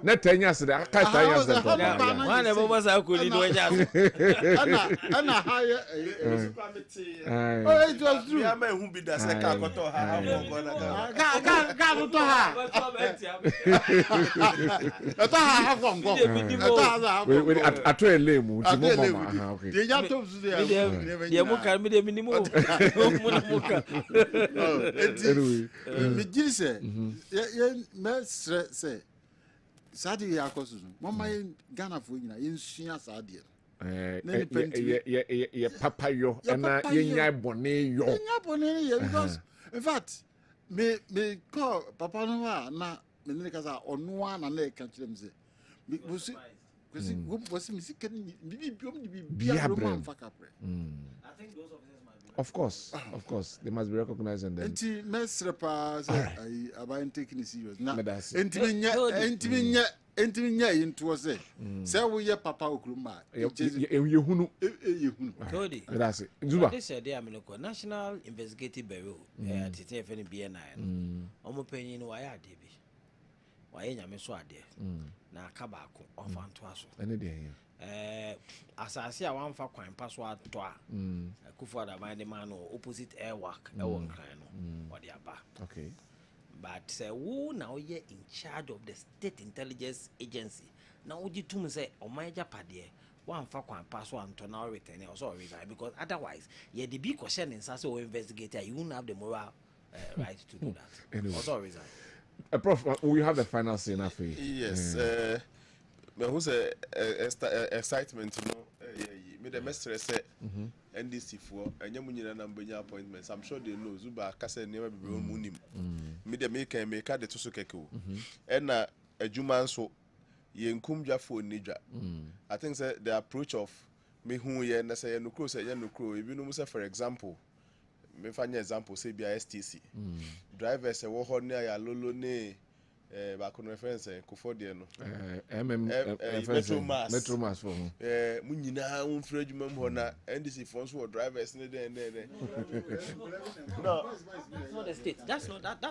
Net 10 years ago, I can't tell you that. One of us I could do it. And a higher. It was true. I mean, who be the second got to have I try to lay moon. Say, Sadi Yakosu, Mamma Ghana for you, in Shia Sadia. Papa yo, and I bonnet yo. Because, in fact, me call Papa Noa, not Menica or no one and they catch them. Was be a roman for Capre. I think those officers might be. Of course, they must be recognized and then. And she mess repas, I buying taking it serious. Now, That's Entinya into us. Say we Papa Okruma. You Cody. that's it. They said they are National Investigative Bureau at TFN BNI. Omo penny no why are they? Why ain't you so there? Na kabako of Antoaso. Any day here. As I see, I want for crime password to a Kufuada by the man or opposite airwork, a one crime or the abba. Okay. But who now ye in charge of the State Intelligence Agency? Now would you to me say, oh my japadie, one for crime password to now return or so resign because otherwise, ye the big question in such an investigator, you won't have the moral right to do that. Anyway. Or so resign. Prof, will you have the final say enough for you? Yes. But who's excitement to know? Me the mestre say NDC for and you number appointments. I'm sure they know Zuba Kasa never be munim. Me the make the Tusukeko. And a Juman so yenkum Jafo Nija. I think the approach of me who ye and say no crow say no crow. If you know, for example, me find an example, say be a STC. Drivers a war near ya lolo ne. Back on reference, Kofodia no. Metro Mass for Munina, Fred Mumona, NDC phones for drivers. No, that's not the state. That's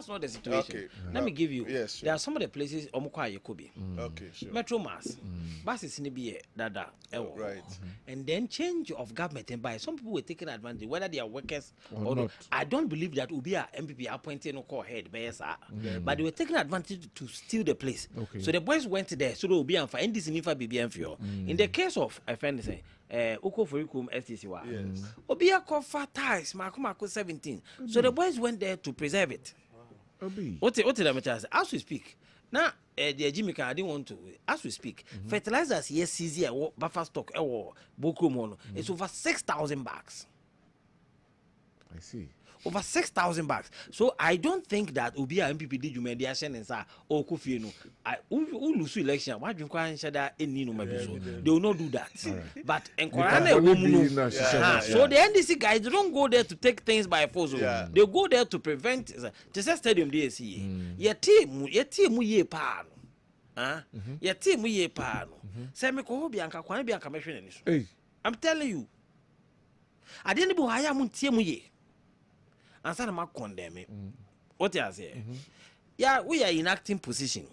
not the situation. Okay. Let me give you. Yes, sure. There are some of the places Omukwa Yakubi. Okay, sure. Metro Mass. Buses in the Dada. Right. And then change of government and by some people were taking advantage, whether they are workers or not. not. I don't believe that Ubia MPP appointed no call head, but they were taking advantage to steal the place. Okay. So the boys went there, so they will be on fire. And this is in the case of a friend say, Uko Furikum STCY. Yes. Obia Kofa ties, Makumako 17. So the boys went there to preserve it. What did I tell you? As we speak, now, the Jimmy I didn't want to, as we speak, fertilizers, yes, CZ, buffer stock, Bokumono, it's over 6,000 bags. I see. Over 6,000 bags. So I don't think that Ubia MPP did you mediation and say, oh, Kofi, no, I lose election. Why do you can't share that in Nino? They will not do that. Right. But in Korane, so the NDC guys don't go there to take things by force. They go there to prevent. Just a stadium DSC. Your team, ye pan. Your team, ye pan. Say me ko Bianca, Kwan Bianca mission. I'm telling you. I didn't know I am team ye. And some of condemn it. What you say? Yeah, we are in acting position.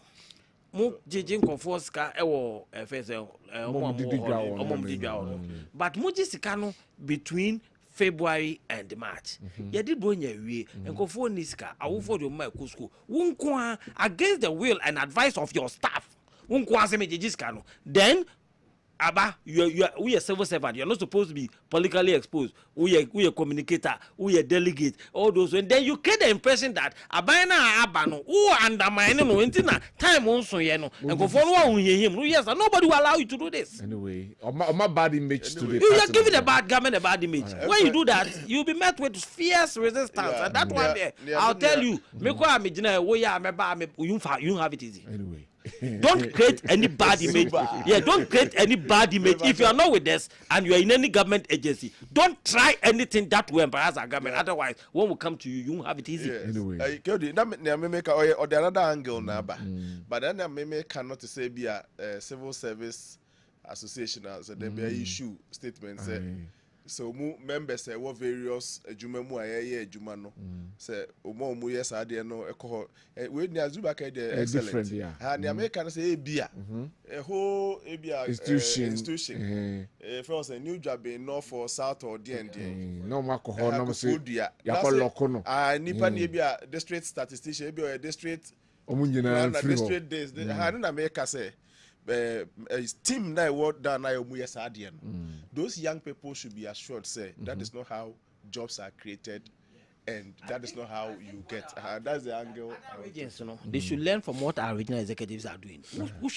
Mo judging conforce ka ewo FSL but Mojisikano between February and March. You did bring your way and go for Niska. I will for your Kusko. Wunkwa against the will and advice of your staff. Wunkwa se Mojisikano. Then Abba, we are civil servant. You're not supposed to be politically exposed. We are communicator. We are delegate. All those, and then you get the impression that Abana Abano who undermine no intina time also and go for one him. Yes, and nobody will allow you to do this. Anyway, my bad image today. You are giving the bad government a bad image. When you do that, you'll be met with fierce resistance. And that one there, I'll tell you. You have it easy. Anyway. Don't create any bad image. Yeah, don't create any bad image. If you are not with us and you are in any government agency, don't try anything that will embarrass our government. Otherwise, when we come to you, you won't have it easy. Anyway. That make or the another angle now, but then I may cannot say be a civil service association as a be issue statement say so mu members say what various adwuma mu ayeye adwuma no say mu yes ade no ekọ we ni azuba ka dey excellent ha ni America say ebia a whole ebia institution first a new job in north for south or D&D no makoho no say yakoloko no nipa ni ebia district statistician ebia district omunyina district days ha na America say team na work down na mu yes ade no those young people should be assured say that is not how jobs are created and that is not how you get that's the angle regions, you know, they should learn from what our regional executives are doing. Who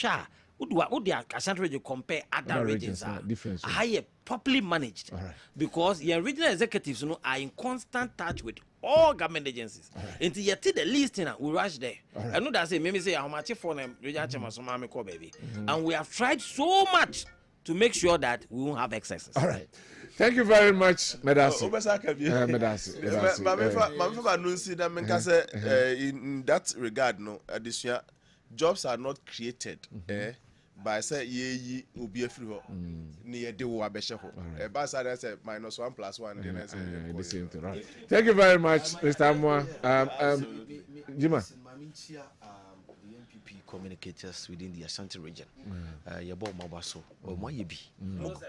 they are Ashanti region compare other regions are different, higher properly managed because your regional executives, you know, are in constant touch with all government agencies until you see the list we rush there. I know that say maybe say how much for them regional chairman so baby and we have tried so much to make sure that we won't have excesses. All right. Thank you very much, Medasi. In that regard, no, additional jobs are not created by say ye will be a free near the Wabeshaho. A bus say -1 + 1. The same thing, right? Thank you very much, Mr. Amwa. Jima. Communicators within the Ashanti region. Yabo mabaso o moyebi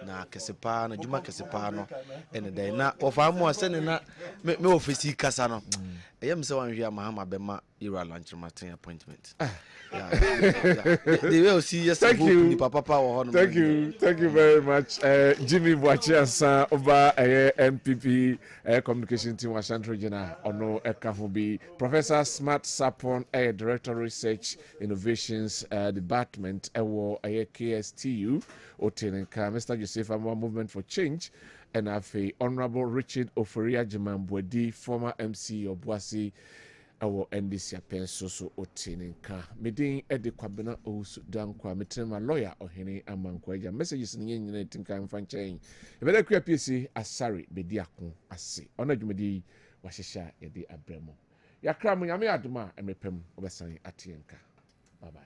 na kesepa na juma kesepa no ene dai na ofamu asene na me ofisi kasa no eyem se wan hwia mahama bema ira lunch martin appointment. They will see yes. Thank you. Thank you very much. Jimmy Boachiansa over MPP communication team Ashanti region ono ekafubi Professor Smart Sapon Director Research Innovations Department ewo KSTU Otenenka Mr. Joseph Amwa Movement for Change and Honorable Richard Oforia Jimambwedi former MC Obuasi our NDC apenso so Otenenka medin ede Kwabena Owusu Dankwa metrema lawyer ohene amankwaja messages ni nyina tinka mfanchen ebele kwa PC asari bedi akon ase ona dwumedi wahyeha yede abremo yakra mu nyame adoma emepem obesan atienka bye bye.